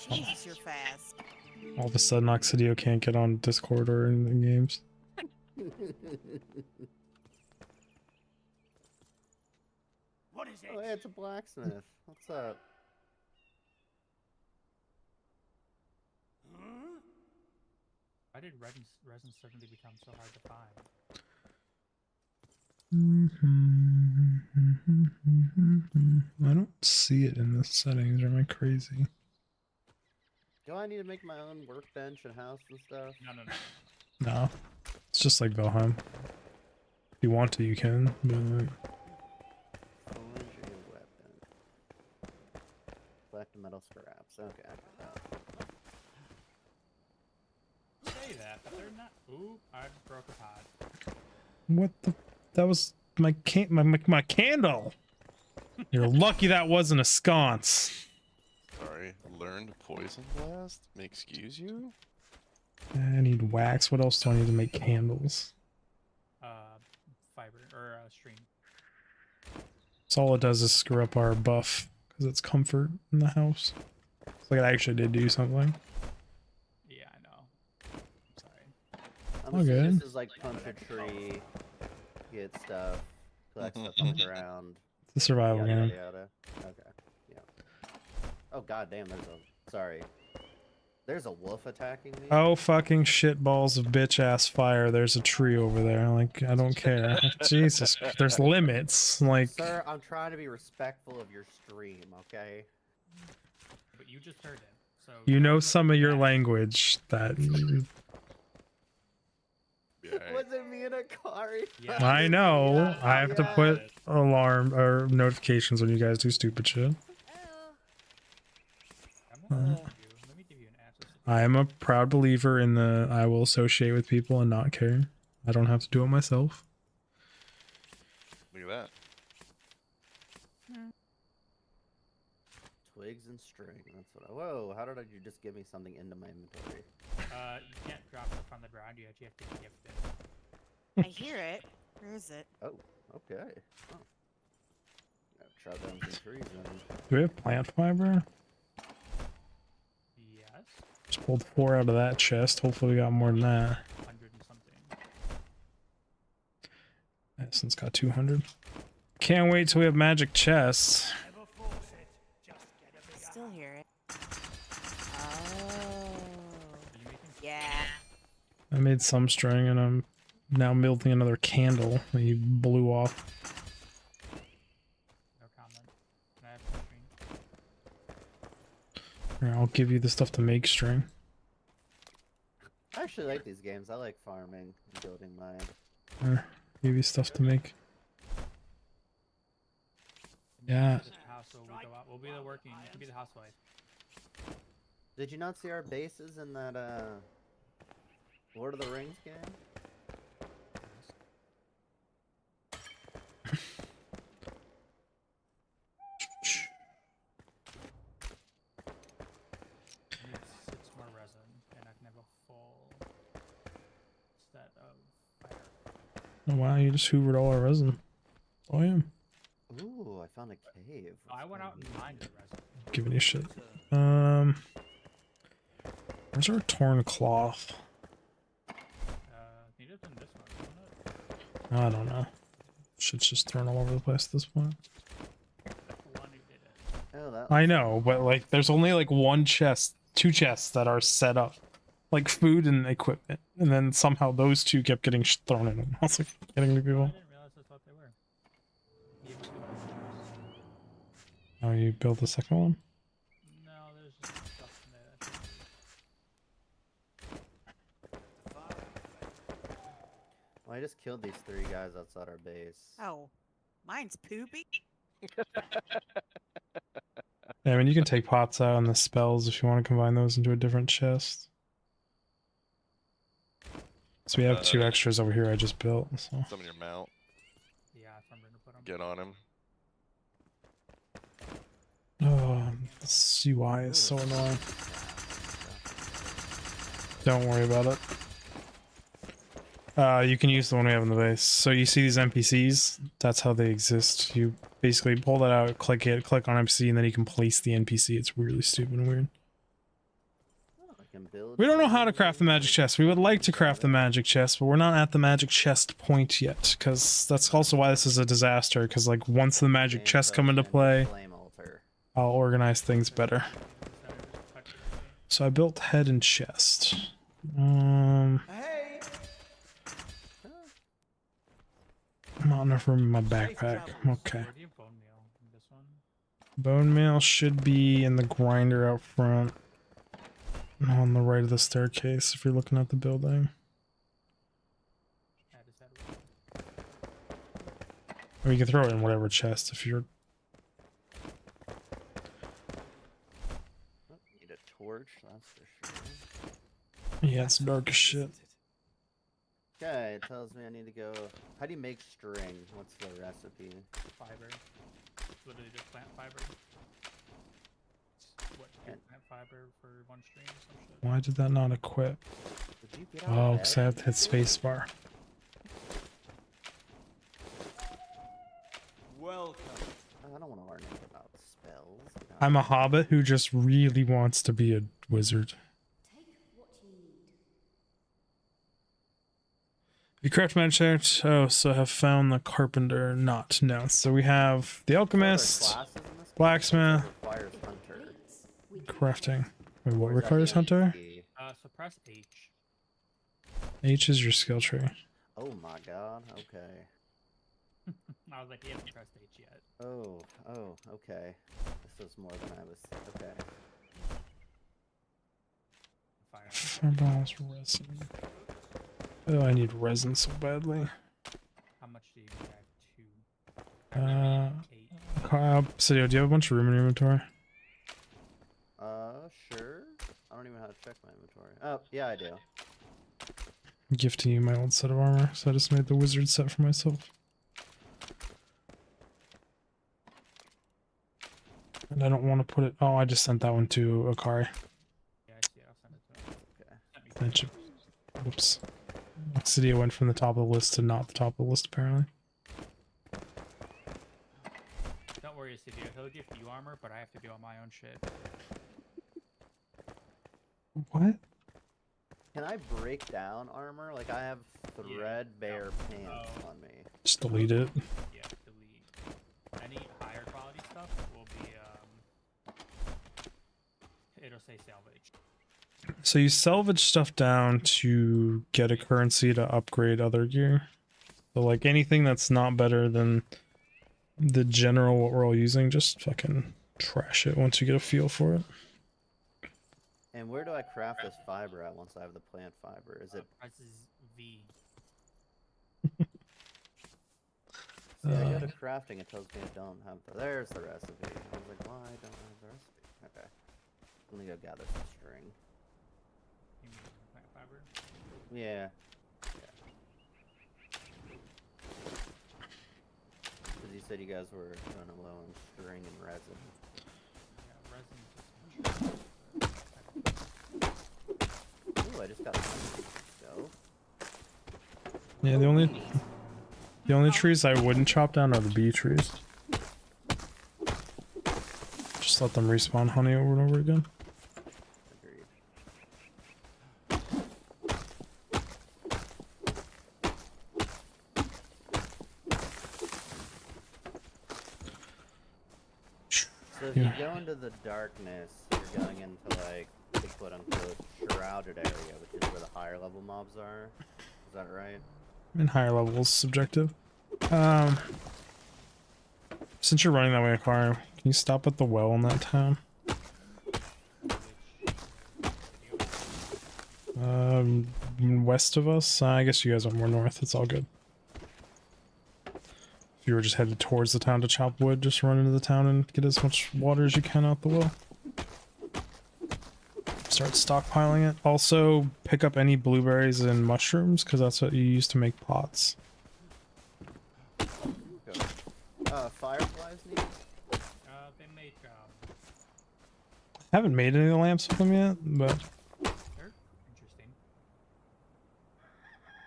Jesus, you're fast. All of a sudden, Oxidio can't get on Discord or in the games. What is it? Oh, hey, it's a blacksmith. What's up? Huh? Why did resin suddenly become so hard to find? I don't see it in the settings. Am I crazy? Do I need to make my own workbench and house and stuff? No. No. It's just like Valheim. If you want to, you can. But Forge a weapon. Collect metal scraps. Okay. Say that, but they're not. Ooh, I broke a pot. what the? That was my my candle. You're lucky that wasn't a sconce. Sorry. Learned poison blast? May excuse you? I need wax. What else do I need to make candles? Fiber or stream. So all it does is screw up our buff because it's comfort in the house. It's like it actually did do something. Yeah, I know. I'm sorry. I'm All assuming good. this is like punch a tree, get stuff, collect stuff on the ground. It's a survival Yada, game. yada, yada. Okay. Yeah. Oh god damn, there's a sorry. There's a wolf attacking me. Oh fucking shit balls of bitch ass fire! There's a tree over there. Like I don't care. Jesus, there's limits. Like Sir, I'm trying to be respectful of your stream, okay? But you just heard it, so you know some of your language that Yeah. Was it me and Akari? Yeah. I know. I have to Yeah. put alarm or notifications when you guys do stupid shit. Let me give you an answer. I am a proud believer in the I will associate with people and not care. I don't have to do it myself. Look at that. Twigs and string. That's what I. Whoa! How did you just give me something into my inventory? You can't drop stuff on the ground. You actually have to gift it. I hear it. Where is it? Oh, okay. Oh. Gotta chop down some trees then. Do we have plant fiber? Just pulled 4 out of that chest. Hopefully we got more than that. 100 and something. Madison's got 200. Can't wait till we have magic chests. Never force it. Just get a big Still eye. hear it. Oh. Are you making? Yeah. I made some string and I'm now building another candle that you blew off. No comment. Can I have some string? Here, I'll give you the stuff to make string. I actually like these games. I like farming and building mine. Here, give you stuff to make. Yeah. This house will we go out. We'll be the working. You can be the housewife. Did you not see our bases in that Lord of the Rings game? I need 6 more resin, and I can have a full set of fire. Oh wow, you just hoovered all our resin. Oh yeah. Ooh, I found a cave. I What's went that out and mean? mined the resin. Giving you shit. Where's our torn cloth? Needed in this one, wasn't it? I don't know. Shit's just thrown all over the place at this point. That's the one who did it. Oh, that I know, but like there's only like 1 chest, 2 chests that are set up. Like food and equipment. And then somehow those 2 kept getting thrown in them. I was like, getting the I people. didn't realize that's what they were. You have 2 extras. Oh, you built the second one? No, there's just some stuff in there. That should Well, I just killed these 3 guys outside our base. Oh. Mine's poopy. Yeah, I mean you can take pots out and the spells if you want to combine those into a different chest. So we have 2 extras over here I just built, so. Summon your mount. yeah, if I'm gonna put them. Get on him. Oh, this UI is so annoying. Don't worry about it. You can use the one we have in the base. So you see these NPCs? That's how they exist. You basically pull that out, click it, click on NPC, and then you can place the NPC. It's really stupid and weird. Oh, I can build We don't know how to craft the magic chest. We would like to craft the magic chest, but we're not at the magic chest point yet. Because that's also why this is a disaster. Because like once the magic chests come into play, Flame altar. I'll organize things better. So I built head and chest. Hey! Not enough room in my backpack. Okay. Where do you have bone meal? In this one? Bone meal should be in the grinder out front. On the right of the staircase if you're looking at the building. That is that one. Or you can throw it in whatever chest if you're... Oh, need a torch, that's for sure. Yeah, it's dark as shit. Okay, it tells me I need to go. How do you make string? What's the recipe? Fiber. Literally just plant fiber. What, And- plant fiber for 1 string or some shit? Why did that not equip? Did you get out Oh, of because I bed? have to hit spacebar. Welcome. Oh, I don't want to learn anything about spells. No. I'm a hobbit who just really wants to be a wizard. You craft magic art. Oh, so have found the carpenter. Not. No. So we have the What other alchemist, classes in this game? blacksmith, It requires hunter. crafting. Wait, what Or is that requires the hunter? HP? Suppress H. H is your skill tree. Oh my god, okay. I was like, he hasn't pressed H yet. Oh, okay. This was more than I was. Okay. Fire. Fireballs, resin. Oh, I need resin so badly. How much do you need? I have 2. 8. Sidio, do you have a bunch of room in your inventory? Sure. I don't even know how to check my inventory. Oh, yeah, I do. I'm gifting you my old set of armor, so I just made the wizard set for myself. And I don't want to put it. Oh, I just sent that one to Akari. Yeah, I see it. I'll send it to him. Okay. Sent me That should... Whoops. Sidio went from the top of the list to not the top of the list, apparently. Don't worry, Studio. He'll give you armor, but I have to do all my own shit. What? Can I break down armor? Like I have threadbare pants on me. Just delete it. Yeah, delete. Any higher quality stuff will be it'll say salvage. So you salvage stuff down to get a currency to upgrade other gear. So like anything that's not better than the general what we're all using, just fucking trash it once you get a feel for it. And where do I craft this fiber at once I have the plant fiber? Is it? Presses V. See, I go to crafting, it tells me I don't have the... There's the recipe. I was like, why don't I have the recipe? Okay. Let me go gather some string. You mean plant fiber? Yeah. Because you said you guys were running low on string and resin. Yeah, resin just Ooh, I just got some stove. Yeah, the only trees I wouldn't chop down are the bee trees. Just let them respawn honey over and over again. Agreed. So if you go into the darkness, you're going into like the quote-unquote shrouded area, which is where the higher level mobs are. Is that right? In higher levels, subjective. Since you're running that way, Aquario, can you stop at the well in that town? West of us? I guess you guys went more north. It's all good. If you were just headed towards the town to chop wood, just run into the town and get as much water as you can out the well. Start stockpiling it. Also, pick up any blueberries and mushrooms, because that's what you use to make pots. Okay. Fireflies need? they make I haven't made any lamps with them yet, but they're interesting.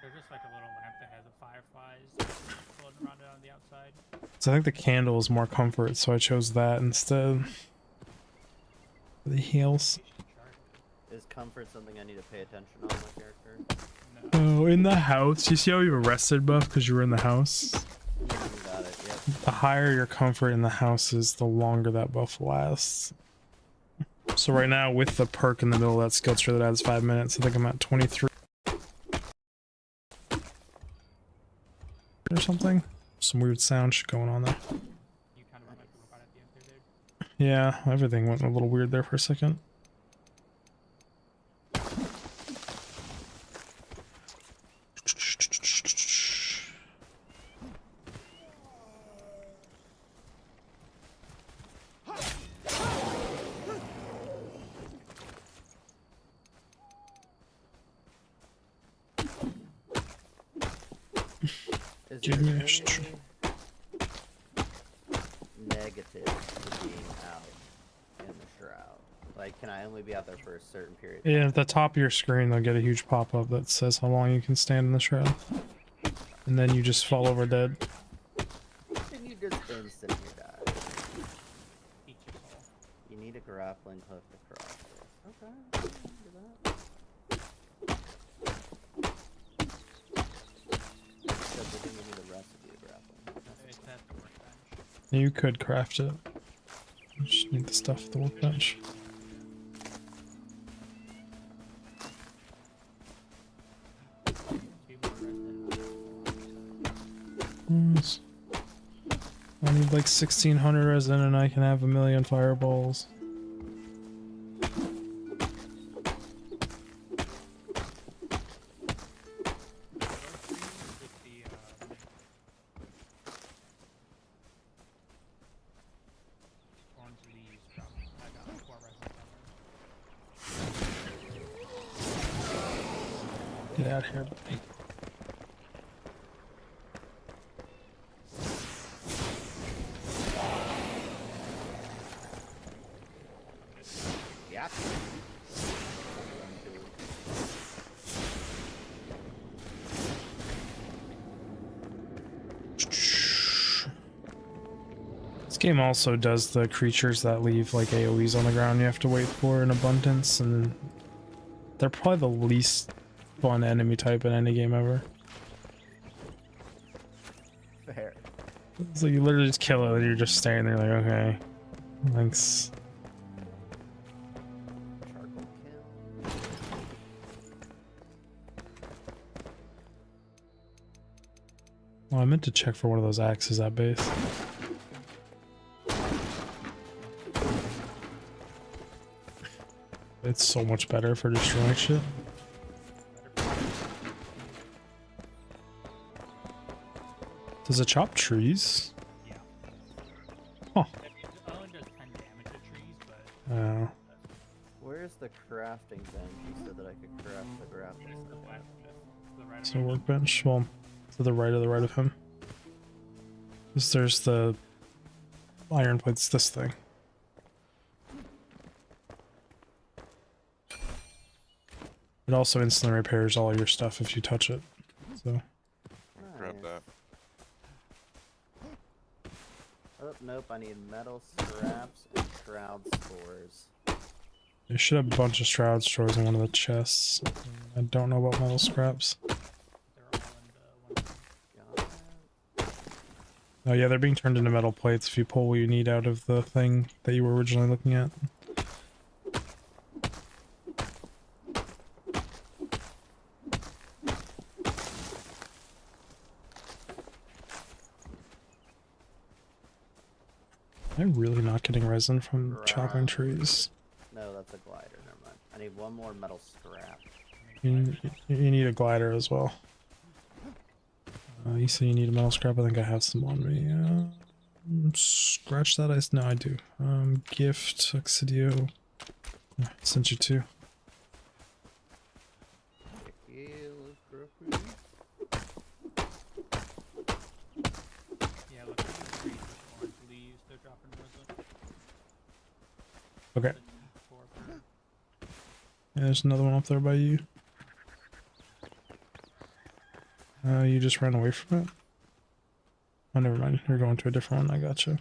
They're just like a little lamp that has a fireflies floating around it on the outside. so I think the candle is more comfort, so I chose that instead. For the heals. Is comfort something I need to pay attention on my character? No. Oh, in the house. You see how you arrested buff because you were in the house? Got it, yep. The higher your comfort in the house is, the longer that buff lasts. So right now, with the perk in the middle of that skill tree that adds 5 minutes, I think I'm at 23. Or something. Some weird sound shit going on there. You kind of went like a robot at the end there, dude. Yeah, everything went a little weird there for a second. Is Give there me a any negative to being out in the shroud? Like, can I only be out there for a certain period? Yeah, at the top of your screen, they'll get a huge pop-up that says how long you can stand in the shroud. And then you just fall over dead. And you just instantly die. Eat your soul. You need a grappling hook to cross this. Okay, I can do that. Except I think we need a recipe of grappling. It's at the workbench. You could craft it. You just need the stuff at the workbench. Nice. I need like 1600 resin and I can have 1,000,000 fireballs. Get out of here, buddy. Yeah. This game also does the creatures that leave like AoEs on the ground you have to wait for in abundance, and They're probably the least fun enemy type in any game ever. Fair. So you literally just kill it and you're just standing there like, okay, thanks. Charcoal kill. Well, I meant to check for one of those axes at base. It's so much better for destroying shit. Does it chop trees? Yeah. Huh. It only does 10 damage to trees, but Oh. Where's the crafting bench? You said that I could craft the graphics. it's the Okay. left, the right It's of a it. workbench. Well, to the right of him. There's the iron plates, this thing. It also instantly repairs all your stuff if you touch it. So Grab Nice. that. Oh, nope, I need metal scraps and shroud spores. you should have a bunch of shroud stores in one of the chests. I don't know about metal scraps. They're all in the one. Got it. Oh yeah, they're being turned into metal plates if you pull what you need out of the thing that you were originally looking at. Am I really not getting resin from chopping trees? No, that's a glider. Never mind. I need one more metal scrap. You need a glider as well. You say you need a metal scrap. I think I have some on me. Scratch that ice. No, I do. Gift, Oxidio. I sent you two. Yeah, look at the trees with orange leaves. They're dropping resin. Okay. Four per- Yeah, there's another one up there by you. You just ran away from it? Oh, never mind. You're going to a different one. I gotcha.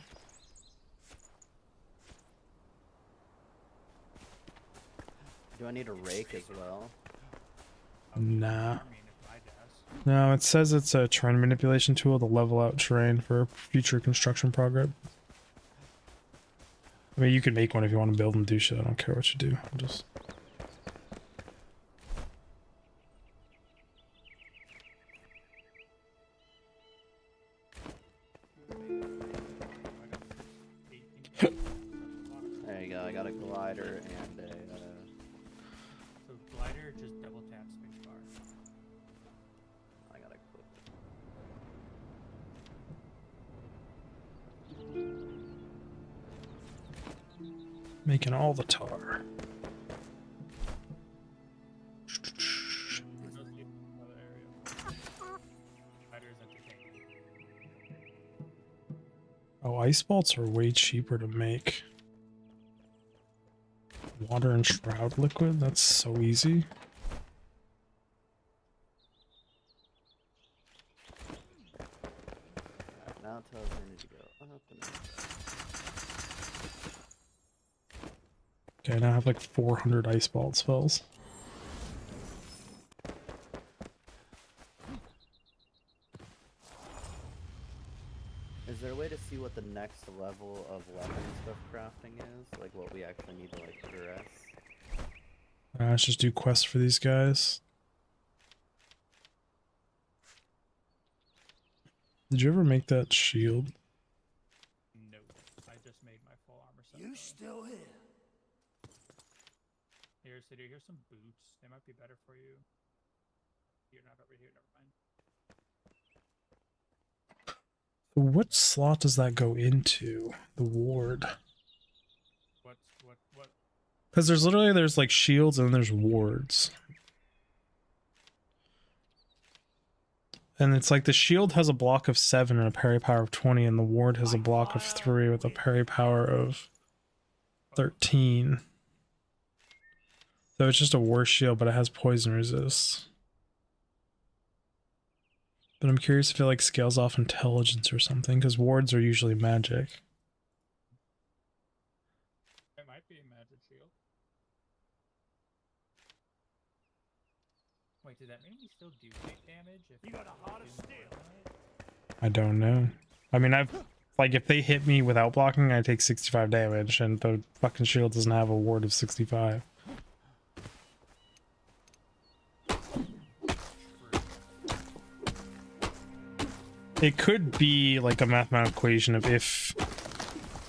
Do I need a rake as well? Nah. I mean, if I guess. No, it says it's a terrain manipulation tool to level out terrain for future construction progress. I mean, you can make one if you want to build and do shit. I don't care what you do. I'll just... There you go. I got a glider and a. So glider, just double tap spacebar. I got a clip. Making all the tar. Another area. Glider is entertaining. Oh, ice bolts are way cheaper to make. Water and shroud liquid? That's so easy. Alright, now it tells me I need to go up and up. Okay, now I have like 400 ice ball spells. Is there a way to see what the next level of weapon stuff crafting is? Like what we actually need to like progress? Let's just do quests for these guys. Did you ever make that shield? No, I just made my full armor set. You though. still here? Here, City, here's some boots. They might be better for you. You're not over here, never mind. What slot does that go into? The ward. What? Because there's like shields and then there's wards. And it's like the shield has a block of 7 and a parry power of 20, and the ward has a block of 3 with a parry power of 13. So it's just a war shield, but it has poison resist. But I'm curious if it like scales off intelligence or something, because wards are usually magic. It might be a magic shield. Wait, does that mean we still do take damage? If You got a heart of do more steel. damage? I don't know. I mean, like if they hit me without blocking, I take 65 damage, and the fucking shield doesn't have a ward of 65. It could be like a mathematical equation of if,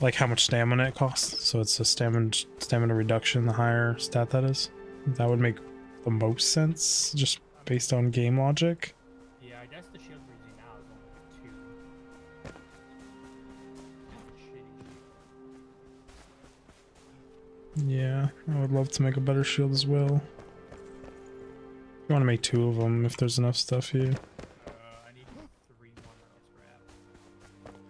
like how much stamina it costs. So it's a stamina reduction the higher stat that is. That would make the most sense just based on game logic. Yeah, I guess the shield we're using now is only like 2. Shitty shield. Yeah, I would love to make a better shield as well. You want to make 2 of them if there's enough stuff here. I need 3 more metal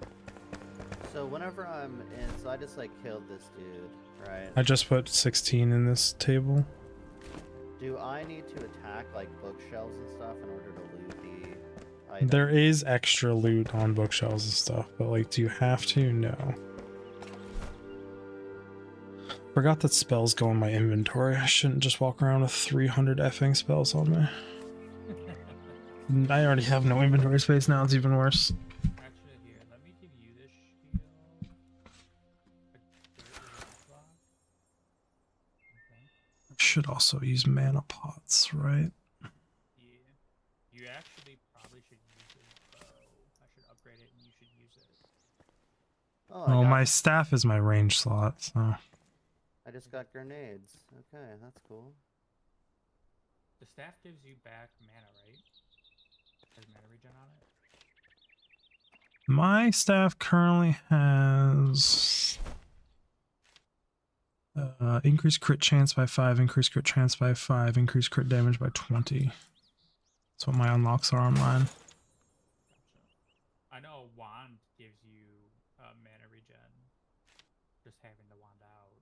scrap. So whenever I'm in, so I just like killed this dude, right? I just put 16 in this table. Do I need to attack like bookshelves and stuff in order to loot the items? There is extra loot on bookshelves and stuff, but like, do you have to? No. Forgot that spells go in my inventory. I shouldn't just walk around with 300 effing spells on me. I already have no inventory space now, it's even worse. Actually, here, let me give you this shield. Okay. Should also use mana pots, right? Yeah. You actually probably should use this bow. I should upgrade it and you should use it. Oh, I Oh, got- my staff is my range slot, so. I just got grenades. Okay, that's cool. The staff gives you back mana, right? Has mana regen on it? My staff currently has increased crit chance by 5, increased crit chance by 5, increased crit damage by 20. That's what my unlocks are on mine. Gotcha. I know a wand gives you mana regen. Just having the wand out.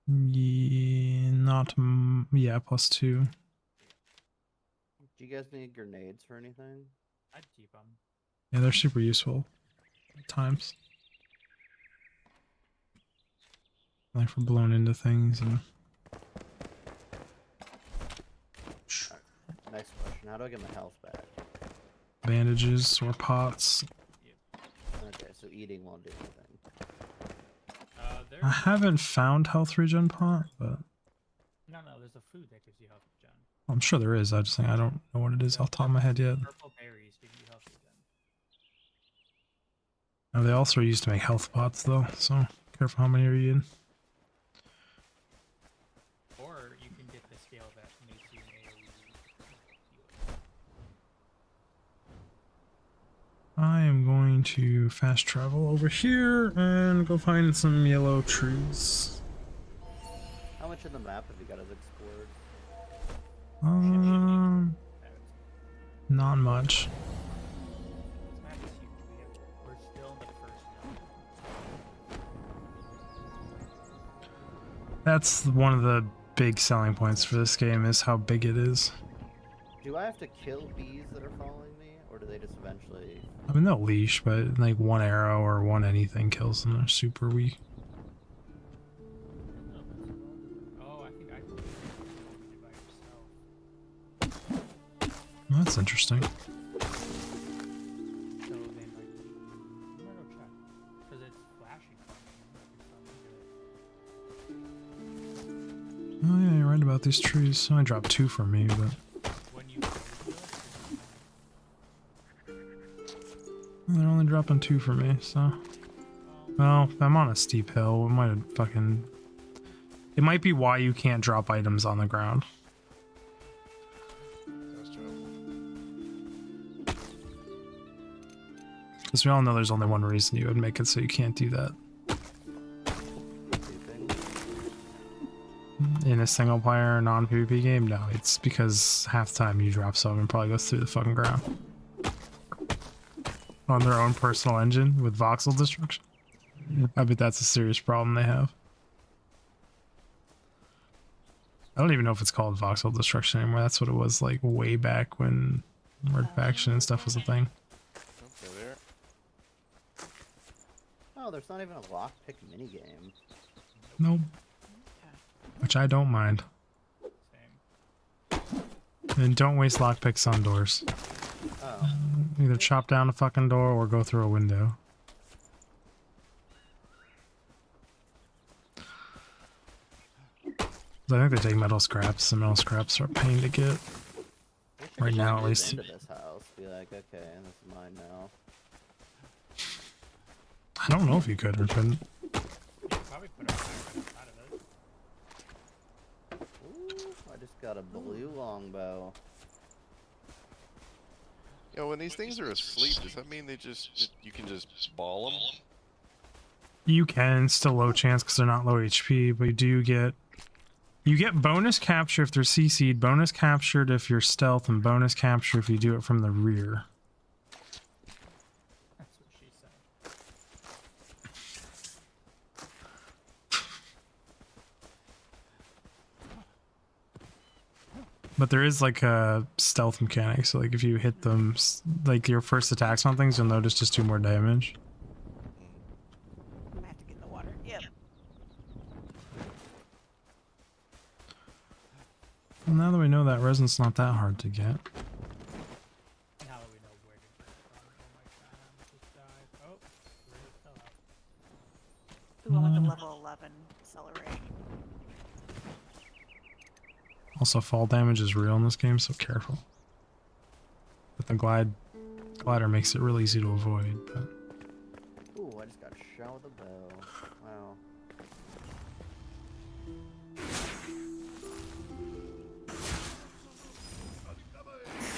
Yeah, not yeah, +2. Do you guys need grenades for anything? I'd keep them. Yeah, they're super useful at times. Like for blowing into things and Next question. How do I get my health back? bandages or pots. Okay, so eating won't do anything. There's I haven't found health regen pot, but no, there's a food that gives you health regen. I'm sure there is. I just think I don't know what it is off the top of my head yet. Purple berries give you health regen. Now, they also are used to make health pots though, so careful how many are you in. Or you can get the scale that makes you an AoE healer. I am going to fast travel over here and go find some yellow trees. How much of the map have you got as explored? Not much. This map is huge. We're still in the first zone. That's one of the big selling points for this game is how big it is. Do I have to kill bees that are following me, or do they just eventually? I mean, they'll leash, but like one arrow or one anything kills them. They're super weak. Oh, I think I can do it by yourself. Well, that's interesting. So they might be. I'm gonna go check. Because it's flashing for me. Oh yeah, you're right about these trees. I dropped 2 from me, but When you go to it, they're only dropping 2 for me, so. Well, I'm on a steep hill. It might have fucking. It might be why you can't drop items on the ground. Because we all know there's only one reason you would make it so you can't do that. In a single player non-PvP game? No, it's because half the time you drop something probably goes through the fucking ground. On their own personal engine with voxel destruction. I bet that's a serious problem they have. I don't even know if it's called voxel destruction anymore. That's what it was like way back when word faction and stuff was a thing. Okay, there. Oh, there's not even a lockpick minigame. Nope. Which I don't mind. same. And don't waste lockpicks on doors. Oh. Either chop down a fucking door or go through a window. 'Cause I think they take metal scraps, and metal scraps are a pain to get. We should Right just now, at move least. into this house. Be like, okay, this is mine now. I don't know if you could or couldn't. You could probably put a fire outside of it. Ooh, I just got a blue longbow. You know, when these things are asleep, does that mean you can just ball them? You can, still low chance because they're not low HP, but you get bonus capture if they're CC'd, bonus captured if you're stealth, and bonus capture if you do it from the rear. That's what she said. But there is like a stealth mechanic, so like if you hit them, like your first attacks on things, you'll notice just 2 more damage. I have to get in the water. Yep. Well, now that we know that resin's not that hard to get. Now that we know where to get it from. Oh my god, just died. Oh, where it fell out. Ooh, I want the level 11 accelerate. Also, fall damage is real in this game, so careful. But the glider makes it real easy to avoid. But Ooh, I just got shot with a bow. Wow.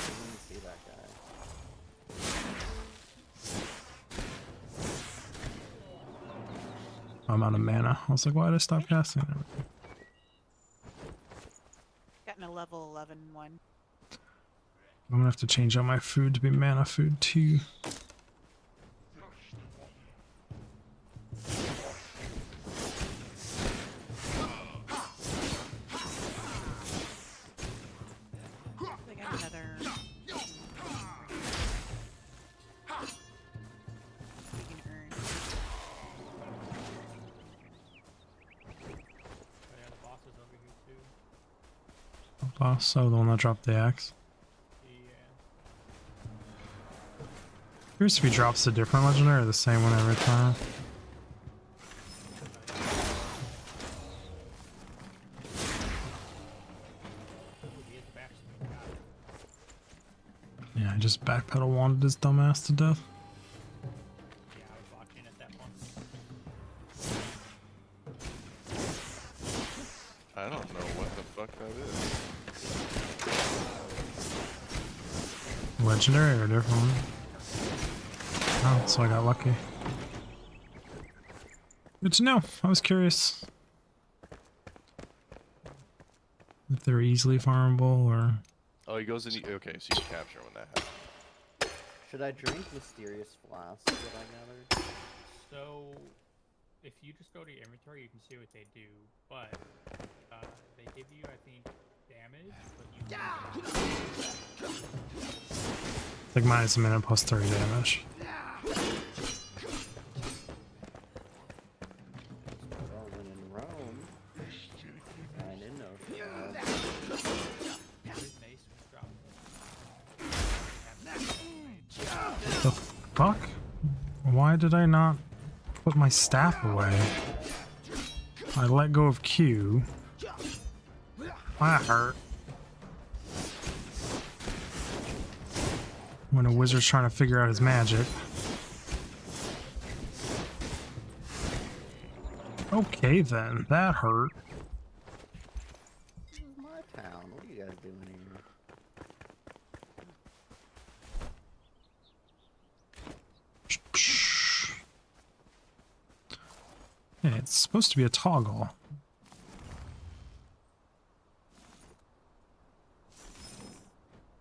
Didn't see that guy. I'm out of mana. I was like, why did I stop casting? Gotten a level 11 one. I'm gonna have to change out my food to be mana food too. They got another. We can earn. Oh yeah, the boss is over here too. Boss, oh, the one that dropped the axe. Yeah. Curious if he drops a different legendary or the same one every time. He is back to me. God. Yeah, I just backpedal wanted his dumbass to death. Yeah, I was watching at that point. I don't know what the fuck that is. Legendary or a different one? Oh, so I got lucky. Good to know. I was curious if they're easily farmable or. Oh, he goes in. Okay, so you can capture when that happens. Should I drink mysterious flasks that I gathered? So, if you just go to your inventory, you can see what they do. But they give you, I think, damage, but you. Like minus a minute plus 30 damage. Well, when in Rome, I didn't know. His mace was dropped. The fuck? Why did I not put my staff away? I let go of Q. That hurt. When a wizard's trying to figure out his magic. Okay then, that hurt. This is my town. What are you guys doing here? Yeah, it's supposed to be a toggle.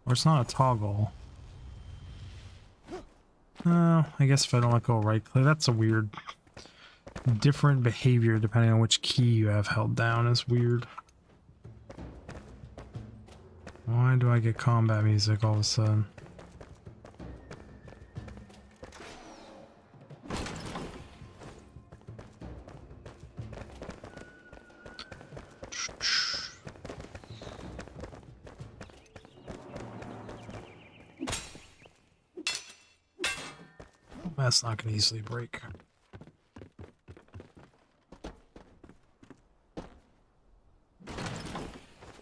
Or it's not a toggle. I guess if I don't let go right click, that's a weird different behavior depending on which key you have held down is weird. Why do I get combat music all of a sudden? That's not gonna easily break. I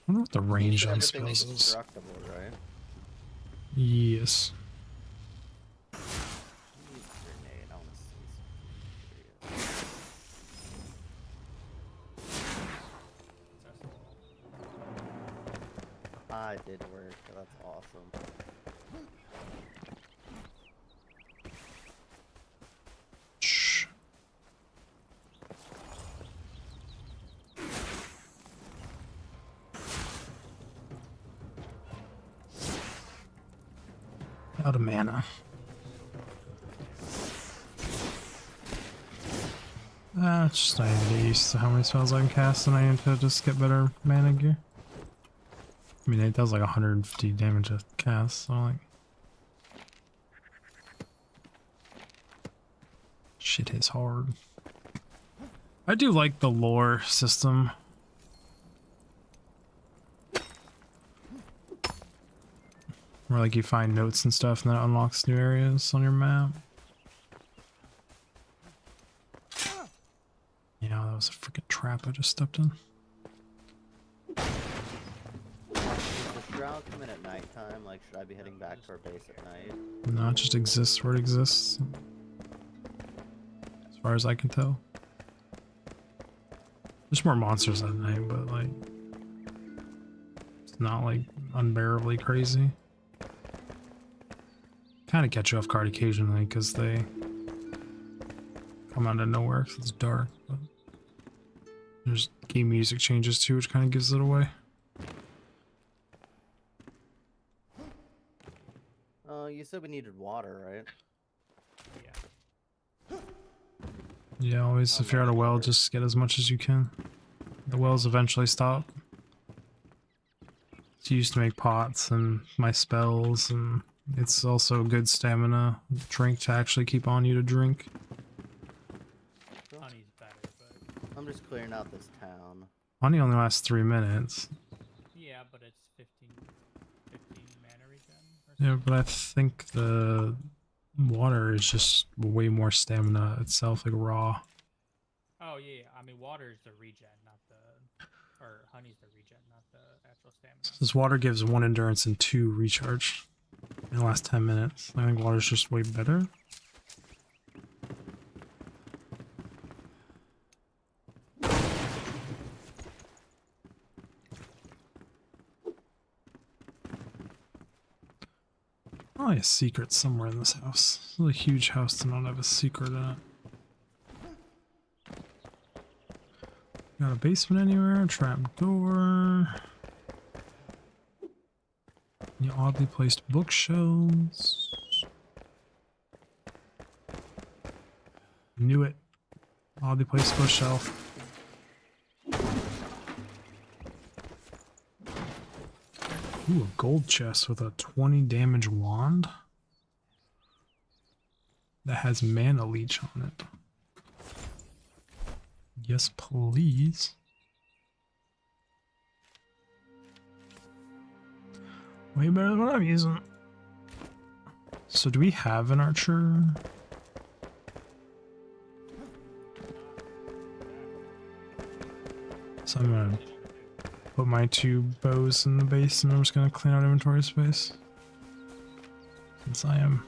wonder what the range on Everything's spells is. destructible, right? Yes. Use grenade, I wanna see some. Ah, it did work. That's awesome. Shh. Out of mana. It's just I need to get used to how many spells I can cast, and I need to just get better mana gear. I mean, it does like 150 damage a cast, so like... Shit hits hard. I do like the lore system. Where like you find notes and stuff and then it unlocks new areas on your map. Yeah, that was a freaking trap I just stepped in. Does the shroud come in at nighttime? Like, should I be heading back to our base at night? No, it just exists where it exists. As far as I can tell. There's more monsters at night, but like... It's not like unbearably crazy. Kind of catch you off guard occasionally because they come out of nowhere because it's dark. But there's game music changes too, which kind of gives it away. You said we needed water, right? Yeah. Yeah, always if you're at a well, just get as much as you can. The wells eventually stop. It's used to make pots and my spells, and it's also a good stamina drink to actually keep on you to drink. Honey's better, but I'm just clearing out this town. Honey only lasts 3 minutes. yeah, but it's 15 mana regen. Or something. Yeah, but I think the water is just way more stamina itself, like raw. Oh yeah, I mean water is the regen, not the, or honey's the regen, not the actual stamina. This water gives 1 endurance and 2 recharge in the last 10 minutes. I think water's just way better. Probably a secret somewhere in this house. It's a huge house to not have a secret in it. Got a basement anywhere? Trap door. Any oddly placed bookshelves? Knew it. Oddly placed bookshelf. Ooh, a gold chest with a 20 damage wand that has mana leech on it. Yes, please. Way better than what I'm using. So do we have an archer? So I'm gonna put my 2 bows in the base and I'm just gonna clean out inventory space. Since I am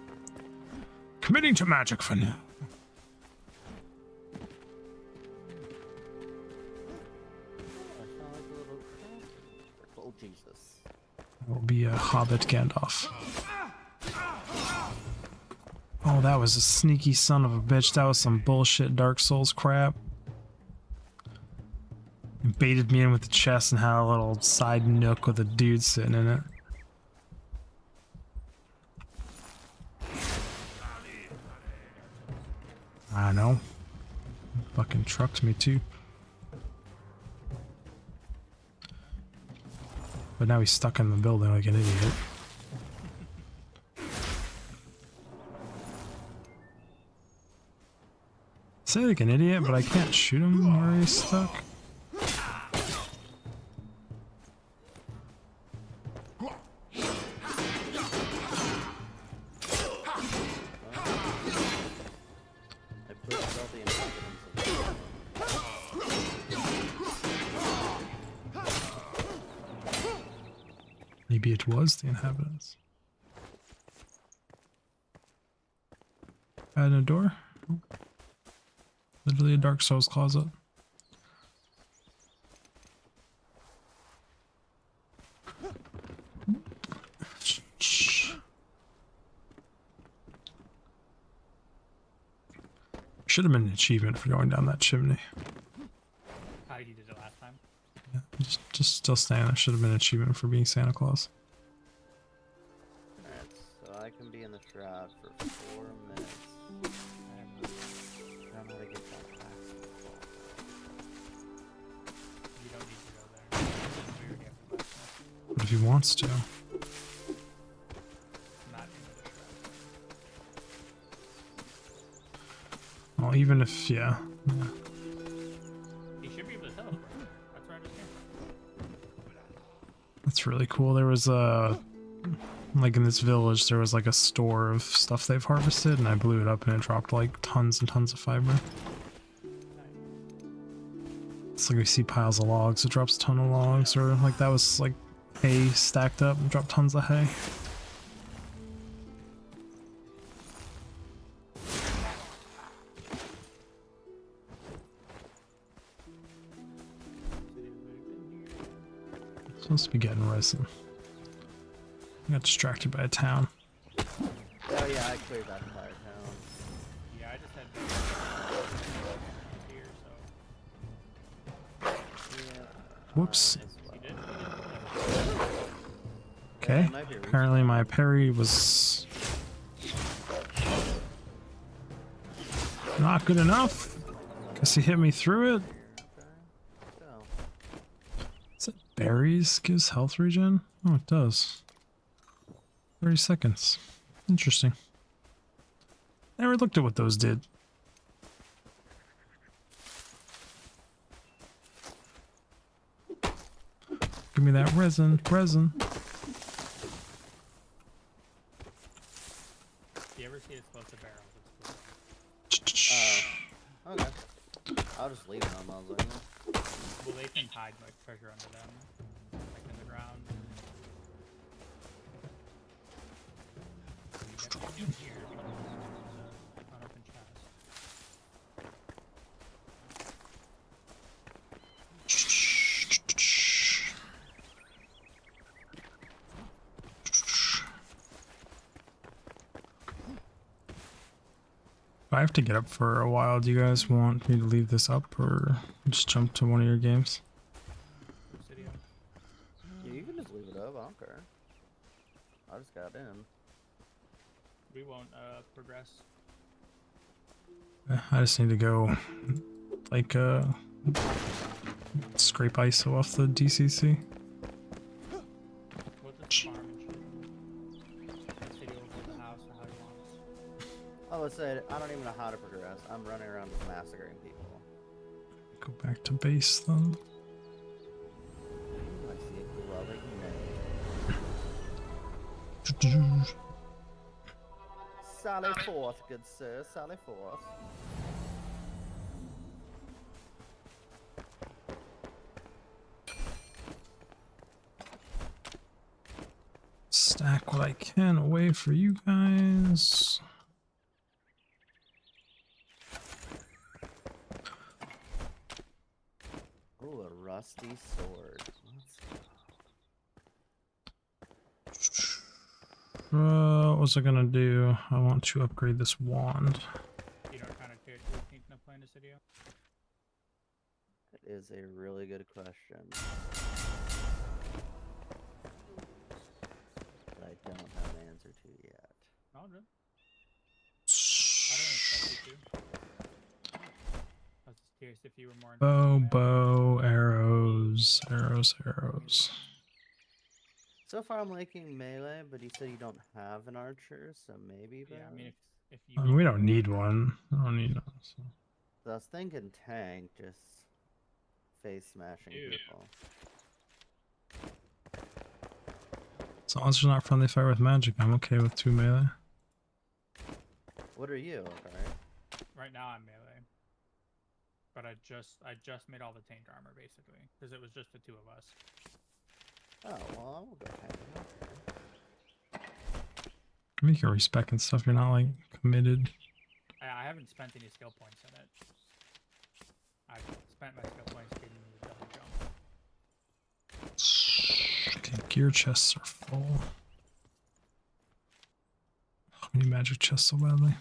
committing to magic for now. I sound like a little crafter. Oh, Jesus. I will be a Hobbit Gandalf. Oh, that was a sneaky son of a bitch. That was some bullshit Dark Souls crap. He baited me in with the chest and had a little side nook with a dude sitting in it. I don't know. Fucking trucked me too. But now he's stuck in the building like an idiot. Say like an idiot, but I can't shoot him where he's stuck. Maybe it was the inhabitants. Add a door. Literally a Dark Souls closet. Should have been an achievement for going down that chimney. How you did it last time? Yeah, just still staying. There should have been an achievement for being Santa Claus. Alright, so I can be in the shroud for 4 minutes. I don't know how to get that past. You don't need to go there. We already have the blacksmith. But if he wants to. Not into the shroud. Well, even if, yeah. He should be able to teleport. That's where I just came from. That's really cool. There was a, like in this village, there was like a store of stuff they've harvested, and I blew it up and it dropped like tons and tons of fiber. It's like we see piles of logs, it drops a ton of logs, or like that was like hay stacked up and dropped tons of hay. Supposed to be getting risen. I got distracted by a town. Oh yeah, I cleared that entire town. Yeah, I just had here, so Yeah. Whoops. he did. Okay. might be a Apparently my parry was not good enough. Guess he hit me through it. Okay. So, Is it berries gives health regen? Oh, it does. 30 seconds. Interesting. Never looked at what those did. Give me that resin. Resin. If you ever see explosive barrels, it's cool. okay. I'll just leave it on those. Like, Well, they can hide like treasure under them, like in the ground. You definitely do here. Unopened chest. I have to get up for a while. Do you guys want me to leave this up or just jump to one of your games? Presidio. yeah, you can just leave it up. I don't care. I just got in. We won't progress. I just need to go, like, scrape ISO off the DCC. We'll just farm and shit. Presidio will build the house or how he wants. I would say I don't even know how to progress. I'm running around just massacring people. Go back to base then. I see a glowing name. Sally forth, good sir. Sally forth. Stack what I can away for you guys. Ooh, a rusty sword. Let's go. What was I gonna do? I want to upgrade this wand. You know what kind of character you think no plan to Presidio? That is a really good question. That I don't have an answer to yet. All good. I don't expect you to. I was just curious if you were more. Bow, arrows, arrows. So far, I'm liking melee, but you said you don't have an archer, so maybe. Yeah, I mean, bows? if you. I mean, we don't need one. I don't need one. So. So I was thinking tank, just face smashing Ew. people. As long as there's not friendly fire with magic, I'm okay with 2 melee. What are you? Okay. Right now I'm melee. But I just made all the tank armor basically, because it was just the two of us. Oh, well, I will go ahead. I mean, you can respec and stuff. You're not like committed. I haven't spent any skill points in it. I spent my skill points getting the double jump. Okay, gear chests are full. I need magic chests so badly.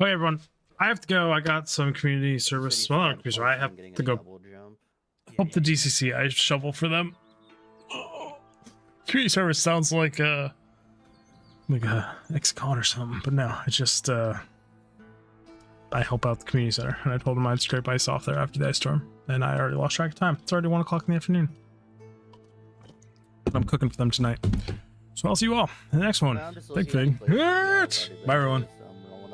Okay, everyone. I have to go. I got some community service. Well, not community service. I have to go help the DCC. I shovel for them. Community service sounds like a ex-con or something, but no, it's just I help out the community center, and I told them I'd scrape ice off there after the ice storm, and I already lost track of time. It's already 1 o'clock in the afternoon. I'm cooking for them tonight, so I'll see you all in the next one. Big Fig. Bye, everyone.